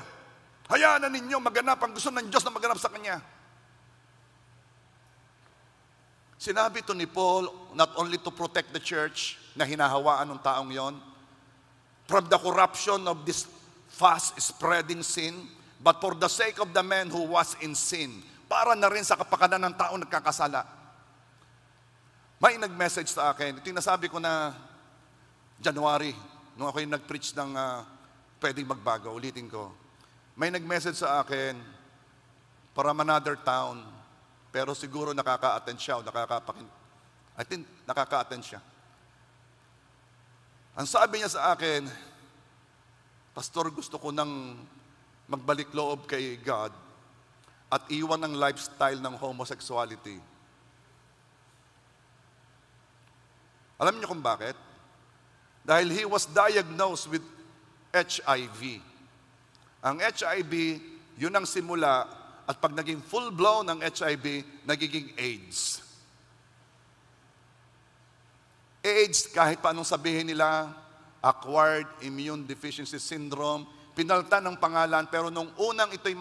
A: Hayaan na ninyong maganap ang gusto ng Diyos na maganap sa Kanya. Sinabi ito ni Paul, not only to protect the church na hinahawaan ng taong yon, from the corruption of this fast spreading sin, but for the sake of the man who was in sin, para na rin sa kapakanan ng taong nagkakasala. May nag-message sa akin, ito yung nasabi ko na January, nung ako yung nag-preach ng pwedeng magbago, ulitin ko. May nag-message sa akin, from another town, pero siguro nakaka-attend siya o I think nakaka-attend siya. Ang sabi niya sa akin, Pastor, gusto ko nang magbalik loob kay God at iwan ang lifestyle ng homosexuality. Alam niyo kung bakit? Dahil he was diagnosed with HIV. Ang HIV, yun ang simula, at pag naging full-blown ang HIV, nagiging AIDS. AIDS, kahit pa anong sabihin nila, acquired immune deficiency syndrome, pinalitan ng pangalan, pero nung unang ito'y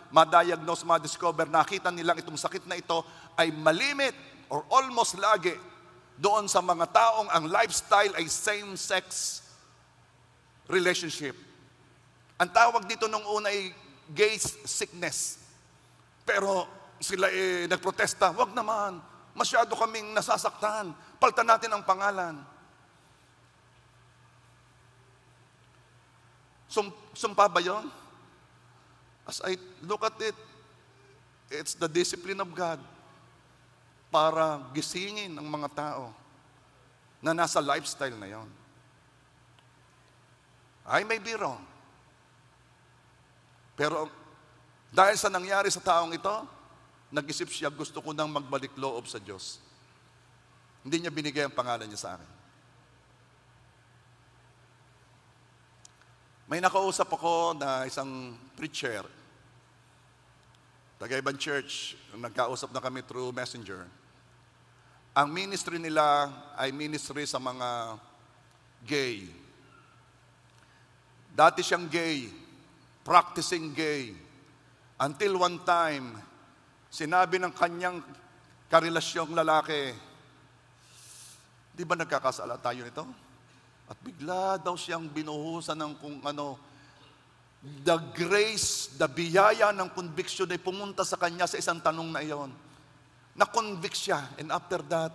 A: ma-diagnose, ma-discover, nakita nilang itong sakit na ito ay malimit or almost lagi doon sa mga taong ang lifestyle ay same-sex relationship. Ang tawag dito nung una ay gay sickness. Pero sila nagprotesta, wag naman, masyado kaming nasasaktan, palitan natin ang pangalan. Sumpa ba yun? As I look at it, it's the discipline of God para gisingin ang mga tao na nasa lifestyle na yon. I may be wrong. Pero dahil sa nangyari sa taong ito, nag-isip siya, gusto ko nang magbalik loob sa Diyos. Hindi niya binigay ang pangalan niya sa akin. May nakausap ako na isang preacher, taga-ibang church, nagkausap na kami through messenger. Ang ministry nila ay ministry sa mga gay. Dati siyang gay, practicing gay. Until one time, sinabi ng kanyang karelasyong lalaki, di ba nagkakasala tayo nito? At bigla daw siyang binuhusan ng kung ano, the grace, the biyaya ng conviction ay pumunta sa kanya sa isang tanong na iyon. Na-convict siya, and after that,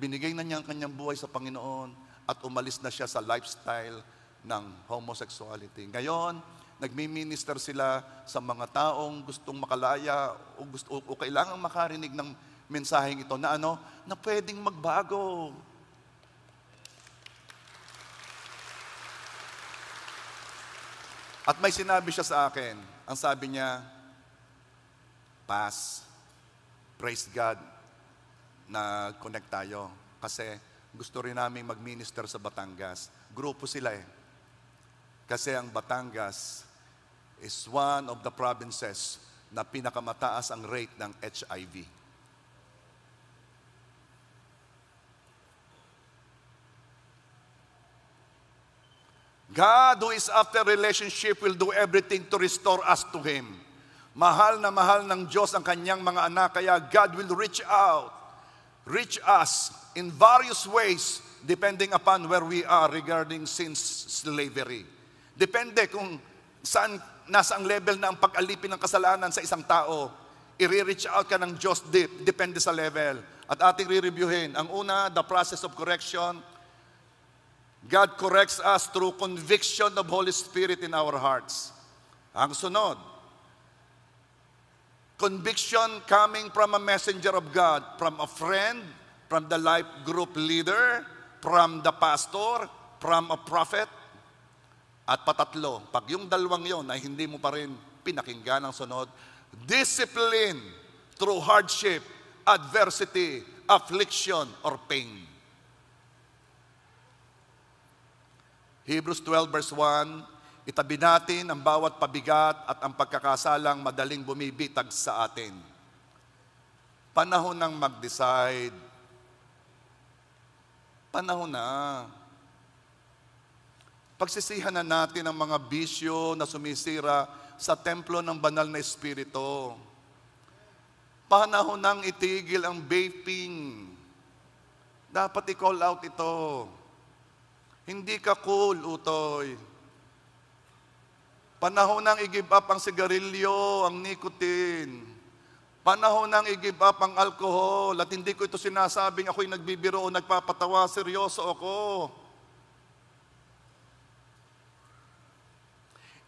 A: binigay na niya ang kanyang buhay sa Panginoon at umalis na siya sa lifestyle ng homosexuality. Ngayon, nagmi-minister sila sa mga taong gustong makalaya o kailangang makarinig ng mensaheng ito na na pwedeng magbago. At may sinabi siya sa akin, ang sabi niya, Pas, praise God na connect tayo kasi gusto rin namin mag-minister sa Batangas. Grupo sila Kasi ang Batangas is one of the provinces na pinakamataas ang rate ng HIV. God who is after relationship will do everything to restore us to Him. Mahal na mahal ng Diyos ang kanyang mga anak, kaya God will reach us in various ways depending upon where we are regarding sin's slavery. Depende kung saan, nasa ang level na ang pag-alipin ng kasalanan sa isang tao. I-reach out ka ng Diyos depende sa level. At ating re-reviewin. Ang una, the process of correction. God corrects us through conviction of Holy Spirit in our hearts. Ang sunod, conviction coming from a messenger of God, from a friend, from the life group leader, from the pastor, from a prophet. At patatlo, pag yung dalawang yon ay hindi mo pa rin pinakinggan ang sunod, discipline through hardship, adversity, affliction, or pain. Hebrews 12 verse 1, itabi natin ang bawat pabigat at ang pagkakasalang madaling bumibitag sa atin. Panahon ng mag-decide. Panahon na. Pagsisihan na natin ang mga bisyo na sumisira sa templo ng banal na Espiritu. Panahon nang itigil ang vaping. Dapat i-call out ito. Hindi ka cool, utoy. Panahon nang i-give up ang sigarilyo, ang nicotine. Panahon nang i-give up ang alcohol. At hindi ko ito sinasabing ako'y nagbibiro o nagpapatawa, seryoso ako.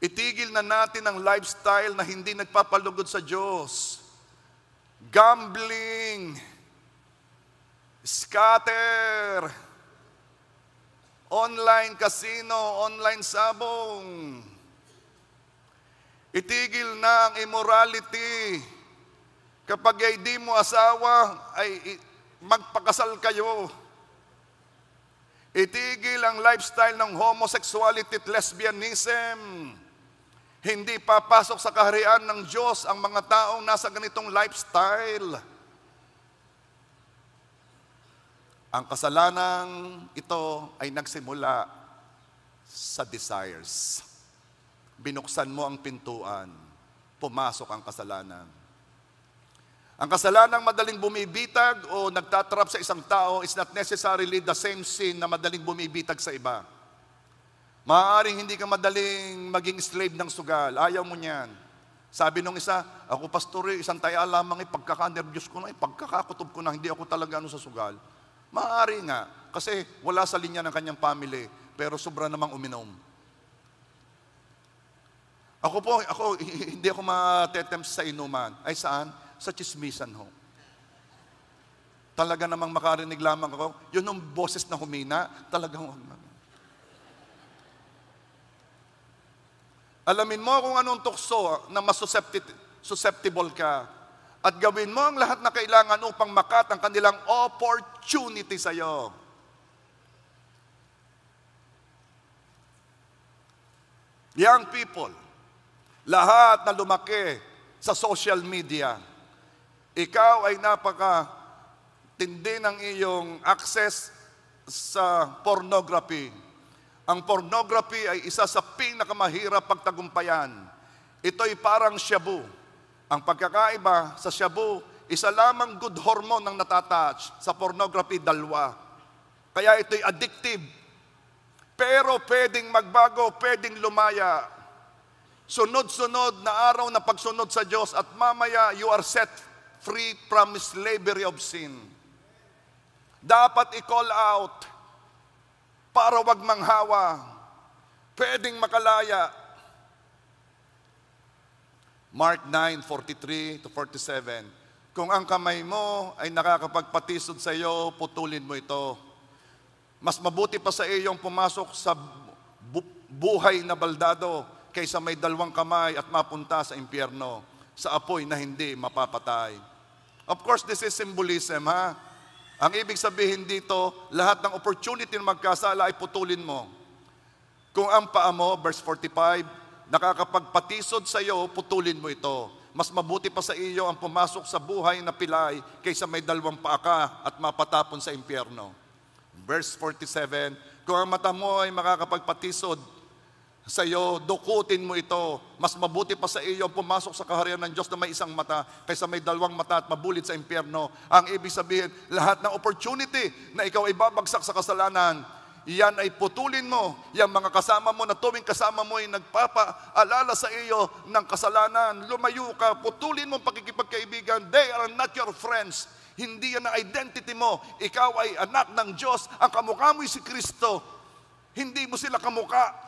A: Itigil na natin ang lifestyle na hindi nagpapalugod sa Diyos. Gambling, scatter, online casino, online sabong. Itigil na ang immorality. Kapag ay di mo asawa, ay magpakasal kayo. Itigil ang lifestyle ng homosexuality at lesbianism. Hindi papasok sa kaharian ng Diyos ang mga taong nasa ganitong lifestyle. Ang kasalanang ito ay nagsimula sa desires. Binuksan mo ang pintuan, pumasok ang kasalanan. Ang kasalanang madaling bumibitag o nagtatrap sa isang tao is not necessarily the same sin na madaling bumibitag sa iba. Maaaring hindi ka madaling maging slave ng sugal. Ayaw mo niyan. Sabi nung isa, ako pastor, isang taya lamang, pagkaka-nervyos ko na, pagkakakutob ko na, hindi ako talaga sa sugal. Maaari nga, kasi wala sa linya ng kanyang family, pero sobra namang uminom. Hindi ako matetempt sa inuman. Ay saan? Sa chismisan ho. Talaga namang makarinig lamang ako, yun ang boses na humina, talagang alamin mo kung anong tukso na mas susceptible ka at gawin mo ang lahat na kailangan upang makat ang kanilang opportunity sa iyo. Young people, lahat na lumaki sa social media, ikaw ay napaka-tindi ng iyong access sa pornography. Ang pornography ay isa sa pinakamahirap pagtagumpayan. Ito'y parang shabu. Ang pagkakaiba sa shabu, isa lamang good hormone ang natatouch. Sa pornography, dalawa. Kaya ito'y addictive. Pero pwedeng magbago, pwedeng lumaya. Sunod-sunod na araw na pagsunod sa Diyos at mamaya you are set free from slavery of sin. Dapat i-call out para wag manghawa, pwedeng makalaya. Mark 9:43-47. Kung ang kamay mo ay nakakapagpatisod sa iyo, putulin mo ito. Mas mabuti pa sa iyong pumasok sa buhay na baldado kaysa may dalawang kamay at mapunta sa impyerno, sa apoy na hindi mapapatay. Of course, this is symbolism, ha? Ang ibig sabihin dito, lahat ng opportunity na magkasala ay putulin mo. Kung ang paa mo, verse 45, nakakapagpatisod sa iyo, putulin mo ito. Mas mabuti pa sa iyo ang pumasok sa buhay na pilay kaysa may dalawang paa ka at mapatapon sa impyerno. Verse 47, kung ang mata mo ay makakapagpatisod sa iyo, dukutin mo ito. Mas mabuti pa sa iyo pumasok sa kaharian ng Diyos na may isang mata kaysa may dalawang mata at mabulit sa impyerno. Ang ibig sabihin, lahat ng opportunity na ikaw ay babagsak sa kasalanan, iyan ay putulin mo. Yang mga kasama mo na tuwing kasama mo ay nagpapaalala sa iyo ng kasalanan, lumayo ka, putulin mo ang pakikipagkaibigan. They are not your friends. Hindi yan ang identity mo. Ikaw ay anak ng Diyos. Ang kamukha mo ay si Kristo. Hindi mo sila kamukha.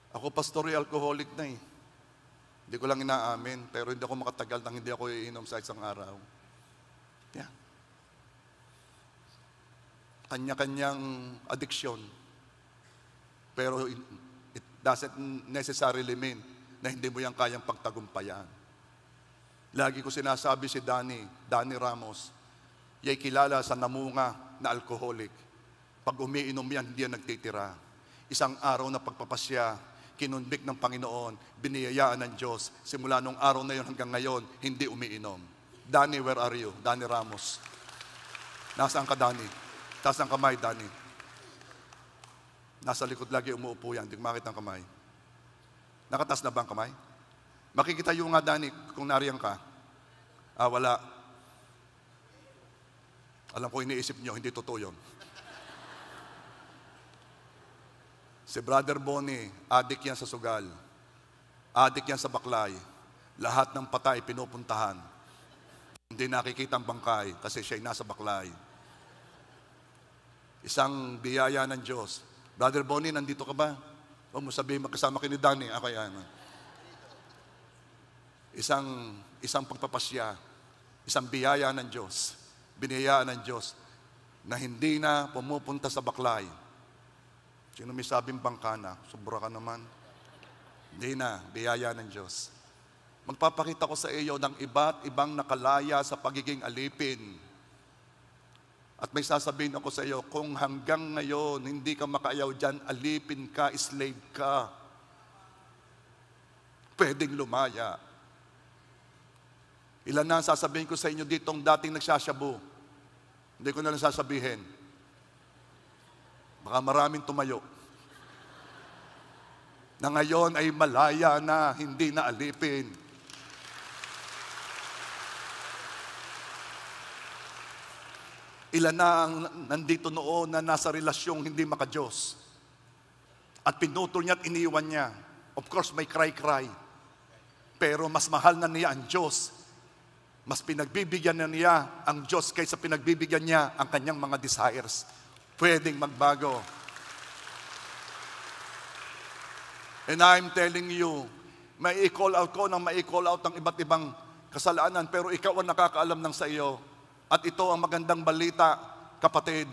A: Ako pastory alcoholic na eh. Hindi ko lang inaamin, pero hindi ako makatagal nang hindi ako iinom sa isang araw. Yeah. Kanya-kanyang addiction. Pero it doesn't necessarily mean na hindi mo yan kayang pagtagumpayan. Lagi ko sinasabi si Danny Ramos, yay kilala sa namunga na alcoholic. Pag umiinom yan, hindi yan nagtitira. Isang araw na pagpapasya, kinunbik ng Panginoon, biniyayaan ng Diyos. Simula nung araw na yun hanggang ngayon, hindi umiinom. Danny, where are you? Danny Ramos. Nasaan ka, Danny? Taas ang kamay, Danny. Nasa likod lagi umuupo yan, hindi ko makita ang kamay. Nakataas na ba ang kamay? Makikita yung nga, Danny, kung nariyan ka. Wala. Alam ko, iniisip nyo, hindi totoo yun. Si Brother Bonnie, adik yan sa sugal. Adik yan sa baklay. Lahat ng patay pinupuntahan. Hindi nakikita ang bangkay kasi siya'y nasa baklay. Isang biyaya ng Diyos. Brother Bonnie, nandito ka ba? O mo sabihin, magkasama kayo ni Danny. Ako yan. Isang pagpapasya. Isang biyaya ng Diyos. Biniyayaan ng Diyos na hindi na pumupunta sa baklay. Sino may sabing bangka na? Sobra ka naman. Hindi na, biyaya ng Diyos. Magpapakita ko sa iyo ng iba't ibang nakalaya sa pagiging alipin. At may sasabihin ako sa iyo, kung hanggang ngayon hindi ka makaayaw dyan, alipin ka, slave ka. Pwedeng lumaya. Ilan na ang sasabihin ko sa inyo ditong dating nagsasyabu? Hindi ko na lang sasabihin. Baka maraming tumayo. na ngayon ay malaya na, hindi na alipin. Ilan na ang nandito noon na nasa relasyong hindi maka-Diyos. At pinutol niya at iniwan niya. Of course, may cry-cry. Pero mas mahal na niya ang Diyos. Mas pinagbibigyan na niya ang Diyos kaysa pinagbibigyan niya ang kanyang mga desires. Pwedeng magbago. And I'm telling you, may i-call out ko nang may i-call out ang iba't ibang kasalanan, pero ikaw ang nakakaalam ng sa iyo. At ito ang magandang balita, kapatid.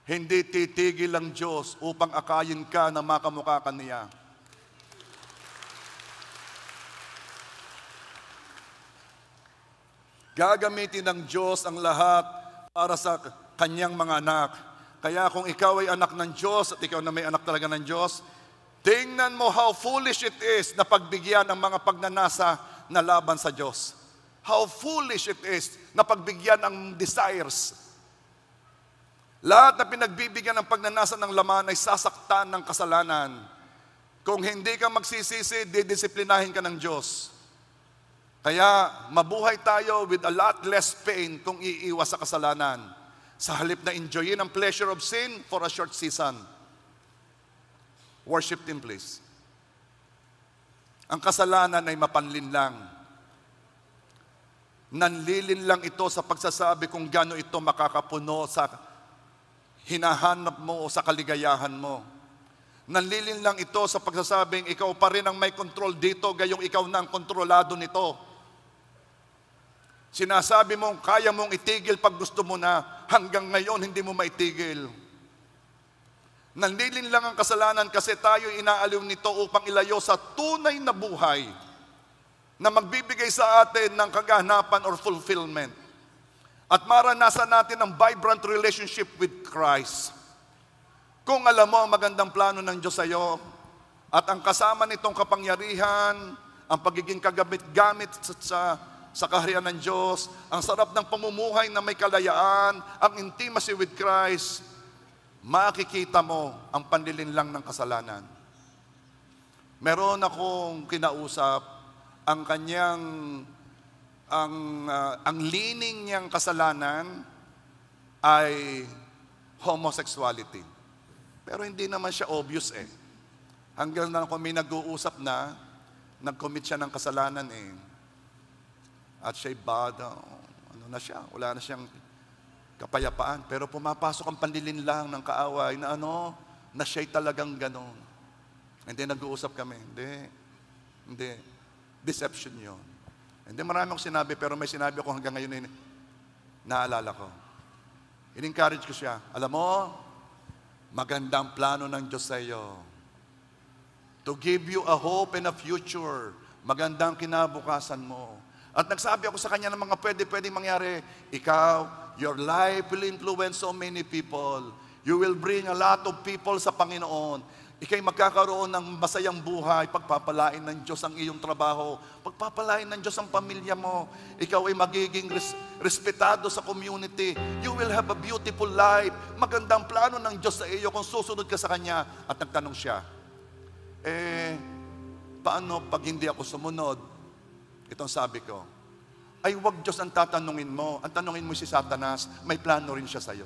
A: Hindi titigil ang Diyos upang akayin ka na makamukha ka niya. Gagamitin ng Diyos ang lahat para sa kanyang mga anak. Kaya kung ikaw ay anak ng Diyos at ikaw na may anak talaga ng Diyos, tingnan mo how foolish it is na pagbigyan ang mga pagnanasa na laban sa Diyos. How foolish it is na pagbigyan ang desires. Lahat na pinagbibigyan ng pagnanasa ng laman ay sasaktan ng kasalanan. Kung hindi ka magsisisi, didisiplinahin ka ng Diyos. Kaya mabuhay tayo with a lot less pain kung iiwas sa kasalanan. Sa halip na enjoyin ang pleasure of sin for a short season. Worship Him, please. Ang kasalanan ay mapanlin lang. Nanlilin lang ito sa pagsasabi kung gaano ito makakapuno sa hinahanap mo o sa kaligayahan mo. Nanlilin lang ito sa pagsasabing ikaw pa rin ang may control dito, gayong ikaw na ang kontrolado nito. Sinasabi mong kaya mong itigil pag gusto mo na, hanggang ngayon hindi mo maitigil. Nanlilin lang ang kasalanan kasi tayo inaaliw nito upang ilayo sa tunay na buhay na magbibigay sa atin ng kaganapan or fulfillment. At maranasan natin ang vibrant relationship with Christ. Kung alam mo ang magandang plano ng Diyos sa iyo, at ang kasama nitong kapangyarihan, ang pagiging kagamit-gamit sa kaharian ng Diyos, ang sarap ng pamumuhay na may kalayaan, ang intimacy with Christ, makikita mo ang panlilinlang ng kasalanan. Meron akong kinausap, ang leaning niyang kasalanan ay homosexuality. Pero hindi naman siya obvious eh. Hanggang na kung may nag-uusap na, nag-commit siya ng kasalanan eh. At siya'y bad, na siya, wala na siyang kapayapaan. Pero pumapasok ang panlilinlang ng kaaway na na siya'y talagang ganon. Hindi nag-uusap kami. Hindi. Deception yun. Hindi marami akong sinabi, pero may sinabi ako hanggang ngayon naalala ko. In-encourage ko siya. Alam mo, magandang plano ng Diyos sa iyo. To give you a hope and a future. Magandang kinabukasan mo. At nagsabi ako sa kanya ng mga pwedeng mangyari. Ikaw, your life will influence so many people. You will bring a lot of people sa Panginoon. Ika'y magkakaroon ng masayang buhay, pagpapalain ng Diyos ang iyong trabaho, pagpapalain ng Diyos ang pamilya mo. Ikaw ay magiging respetado sa community. You will have a beautiful life. Magandang plano ng Diyos sa iyo kung susunod ka sa Kanya. At nagtanong siya, paano pag hindi ako sumunod? Itong sabi ko, ay wag Diyos ang tatanungin mo. Ang tanungin mo si Satanas, may plano rin siya sa iyo.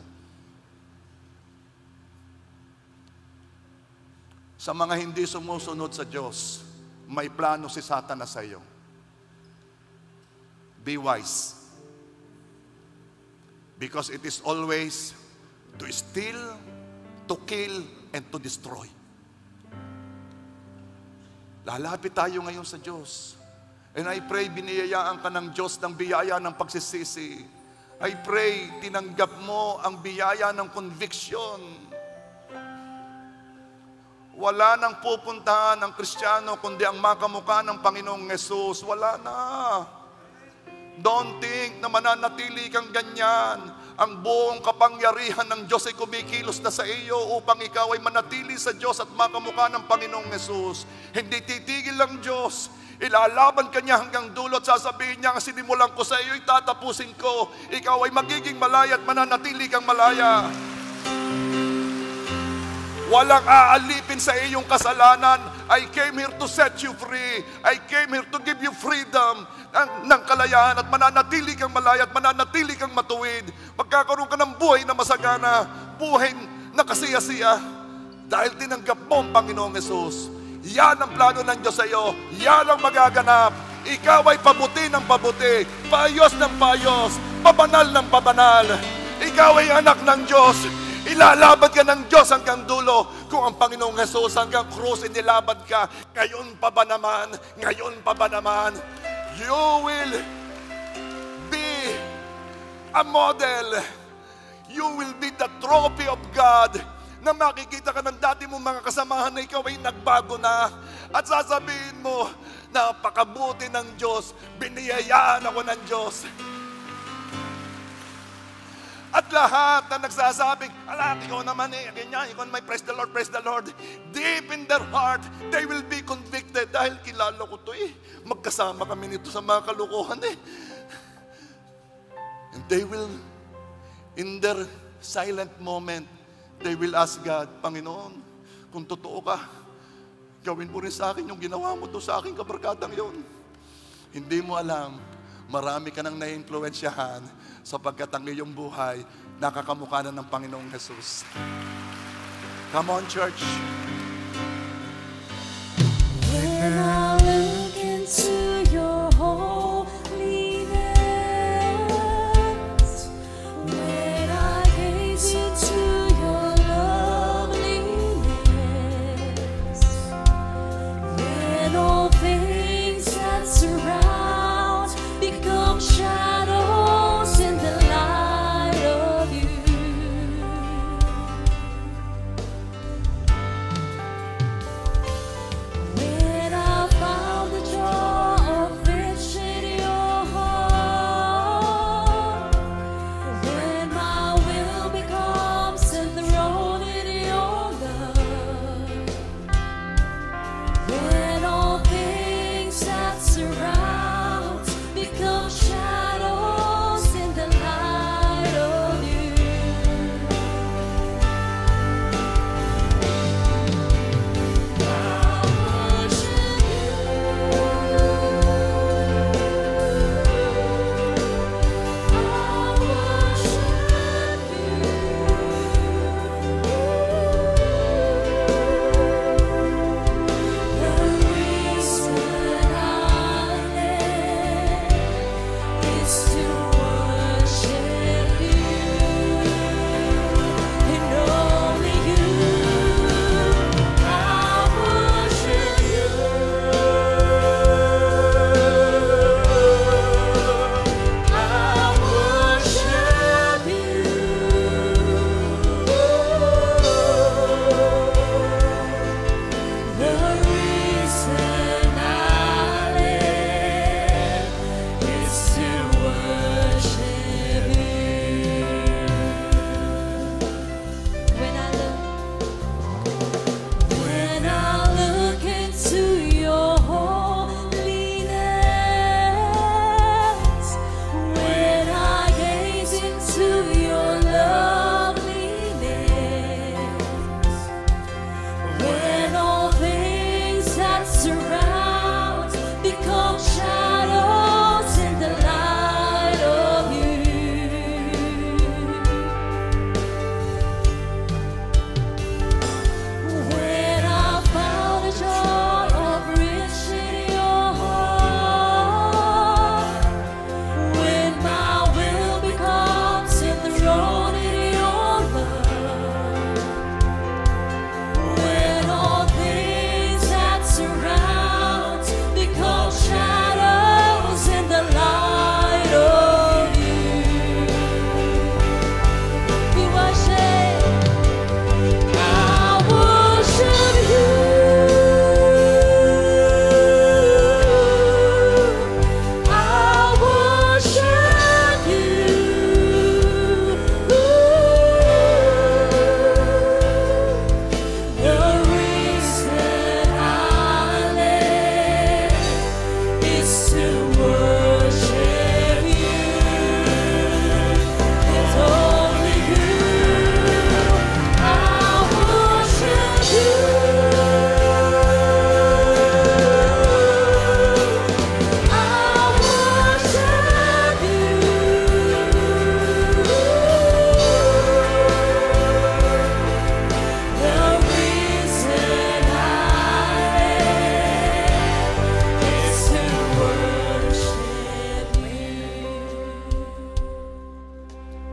A: Sa mga hindi sumusunod sa Diyos, may plano si Satanas sa iyo. Be wise. Because it is always to steal, to kill, and to destroy. Lalapit tayo ngayon sa Diyos. And I pray, biniyayaan ka ng Diyos ng biyaya ng pagsisisi. I pray, tinanggap mo ang biyaya ng conviction. Wala nang pupuntahan ang Kristiyano kundi ang makamukha ng Panginoong Yesus. Wala na. Don't think na mananatili kang ganyan. Ang buong kapangyarihan ng Diyos ay kumikilos na sa iyo upang ikaw ay manatili sa Diyos at makamukha ng Panginoong Yesus. Hindi titigil ang Diyos. Ilalaban ka niya hanggang dulo at sasabihin niya, ang sinimulan ko sa iyo, itatapusin ko. Ikaw ay magiging malaya at mananatili kang malaya. Walang aalipin sa iyong kasalanan. I came here to set you free. I came here to give you freedom ng kalayaan at mananatili kang malaya at mananatili kang matuwid. Magkakaroon ka ng buhay na masagana, buhay na kasiya-siya dahil tinanggap mo ang Panginoong Hesus. Yan ang plano ng Diyos sa iyo. Yan ang magaganap. Ikaw ay pabuti ng pabuti, paayos ng paayos, pabanal ng pabanal. Ikaw ay anak ng Diyos. Ilalaban ka ng Diyos hanggang dulo. Kung ang Panginoong Hesus hanggang krus inilaban ka, ngayon pa ba naman? Ngayon pa ba naman? You will be a model. You will be the trophy of God, na makikita ka ng dati mong mga kasamahan na ikaw ay nagbago na. At sasabihin mo, napakabuti ng Diyos, biniyayaan ako ng Diyos. At lahat na nagsasabing, ala, ikaw naman ganyan, ikaw naman, praise the Lord, praise the Lord. Deep in their heart, they will be convicted dahil kilala ko to magkasama kami nito sa mga kalukuhan And they will, in their silent moment, they will ask God, Panginoon, kung totoo ka, gawin mo rin sa akin yung ginawa mo doon sa aking kabarkadang yun. Hindi mo alam, marami ka nang naimpluwensyahan sapagkat ang iyong buhay nakakamukha na ng Panginoong Hesus. Come on, church.
B: When I look into your holiness, when I gaze into your loveliness, when all things that surround become shadows in the light of you. When I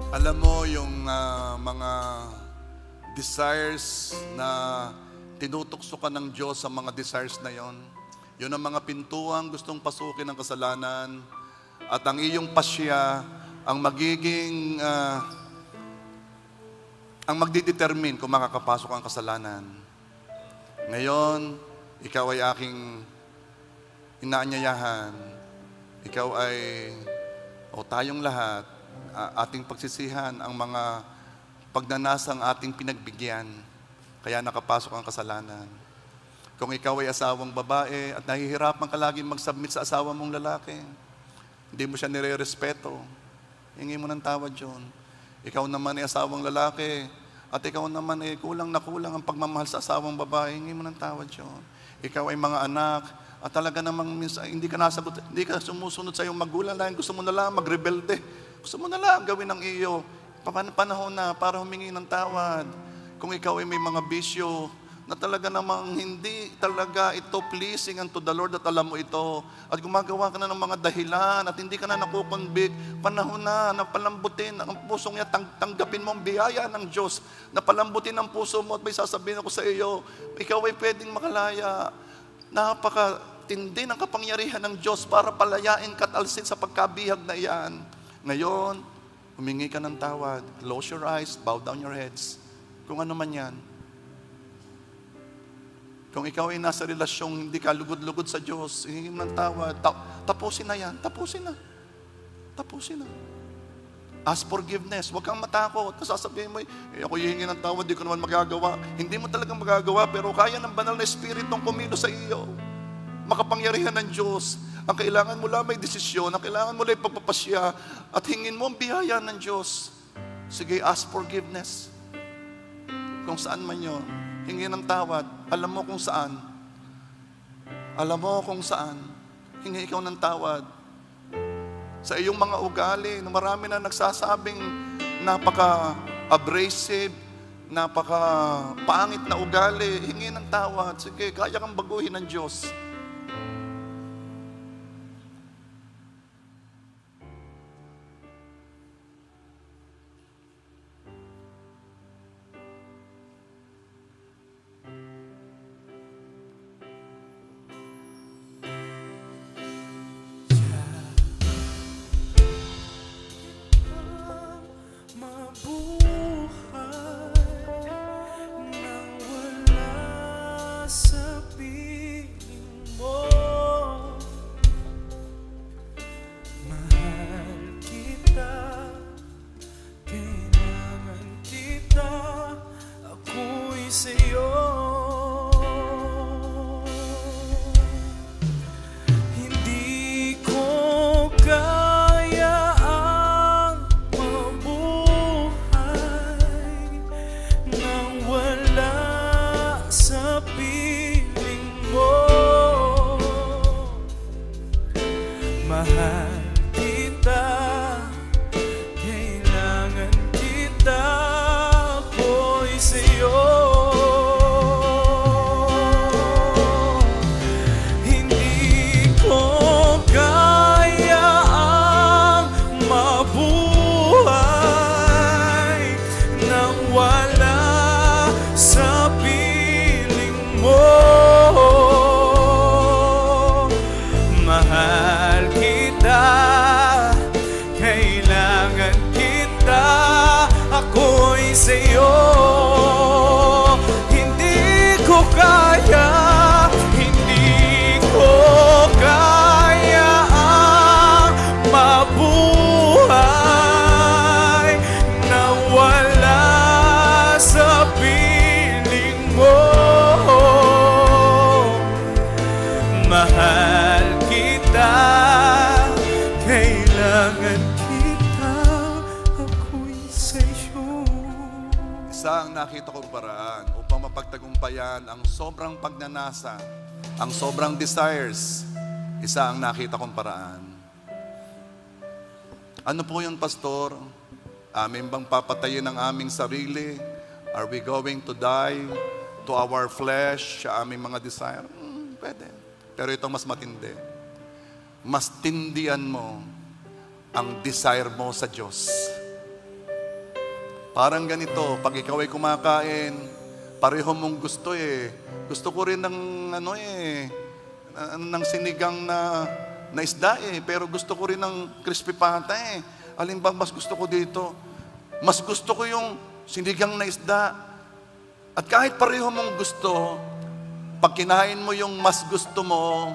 A: Alam mo yung mga desires na tinutokso ka ng Diyos sa mga desires na yon. Yun ang mga pintuang gustong pasukin ng kasalanan. At ang iyong pasya ang magiging ang magdidetermine kung makakapasok ang kasalanan. Ngayon, ikaw ay aking inaanyayahan. Ikaw ay, tayong lahat, ating pagsisihan ang mga pagnanasang ating pinagbigyan. Kaya nakapasok ang kasalanan. Kung ikaw ay asawang babae at nahihirapan ka lagi mag-submit sa asawa mong lalaki, hindi mo siya nire-respeto, hingi mo ng tawad yun. Ikaw naman ay asawang lalaki at ikaw naman ay kulang na kulang ang pagmamahal sa asawang babae, hingi mo ng tawad yun. Ikaw ay mga anak at talaga namang minsan hindi ka nasagot, hindi ka sumusunod sa iyong magulang dahil gusto mo na lang magrebelde. Gusto mo na lang gawin ng iyo. Panahon na para humingi ng tawad. Kung ikaw ay may mga bisyo na talaga namang hindi talaga ito pleasing unto the Lord at alam mo ito, at gumagawa ka na ng mga dahilan at hindi ka na nakukonvict, panahon na palambutin ang pusong niya, tanggapin mo ang biyaya ng Diyos, na palambutin ang puso mo. At may sasabihin ako sa iyo, ikaw ay pwedeng makalaya. Napakatindi ng kapangyarihan ng Diyos para palayain ka at alsin sa pagkabihag na iyan. Ngayon, humingi ka ng tawad, close your eyes, bow down your heads, kung ano man yan. Kung ikaw ay nasa relasyong hindi ka lugod-lugod sa Diyos, hingin ng tawad, tapusin na yan, tapusin na. Tapusin na. Ask forgiveness, huwag kang matakot. Sasabihin mo, ako hihingi ng tawad, di ko naman magagawa. Hindi mo talagang magagawa, pero kaya ng banal na Espiritong kumilos sa iyo. Makapangyarihan ng Diyos. Ang kailangan mo lang may desisyon, ang kailangan mo lang pagpapasya, at hingin mo ang biyaya ng Diyos. Sige, ask forgiveness. Kung saan man yun. Hingi ng tawad. Alam mo kung saan. Alam mo kung saan. Hingi ikaw ng tawad. Sa iyong mga ugali, na marami na nagsasabing napaka-abrasive, napaka-pangit na ugali, hingi ng tawad. Sige, kaya kang baguhin ng Diyos. Nakita kong paraan upang mapagtagumpayan ang sobrang pagnanasa, ang sobrang desires. Isa ang nakita kong paraan. Ano po yun, Pastor? Amin bang papatayin ang aming sarili? Are we going to die to our flesh, sa aming mga desire? Pwede. Pero ito mas matindi. Mas tindihan mo ang desire mo sa Diyos. Parang ganito, pag ikaw ay kumakain, pareho mong gusto eh. Gusto ko rin ng ng sinigang na isda eh, pero gusto ko rin ng crispy pata eh. Alin bang mas gusto ko dito? Mas gusto ko yung sinigang na isda. At kahit pareho mong gusto, pag kinain mo yung mas gusto mo,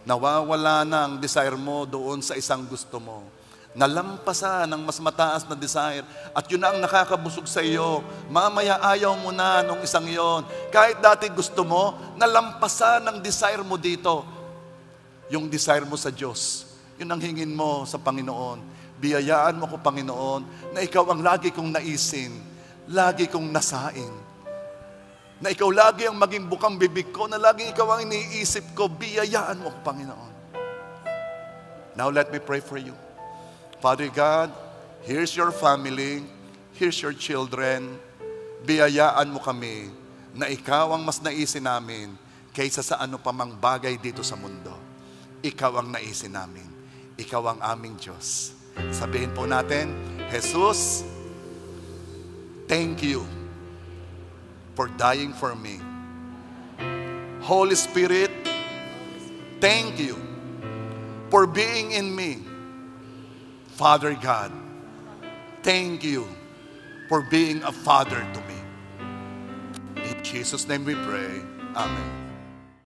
A: nawawala na ang desire mo doon sa isang gusto mo. Nalampasan ng mas mataas na desire. At yun na ang nakakabusog sa iyo. Mamaya ayaw mo na nung isang yon. Kahit dati gusto mo, nalampasan ng desire mo dito. Yung desire mo sa Diyos. Yun ang hingin mo sa Panginoon. Biyayaan mo ko, Panginoon, na ikaw ang lagi kong naisin, lagi kong nasain. Na ikaw lagi ang maging bukang bibig ko, na lagi ikaw ang iniisip ko. Biyayaan mo ko, Panginoon. Now let me pray for you. Father God, here's your family, here's your children. Biyayaan mo kami na ikaw ang mas naisin namin kaysa sa ano pa mang bagay dito sa mundo. Ikaw ang naisin namin. Ikaw ang aming Diyos. Sabihin po natin, Jesus, thank you for dying for me. Holy Spirit, thank you for being in me. Father God, thank you for being a father to me. In Jesus' name we pray. Amen.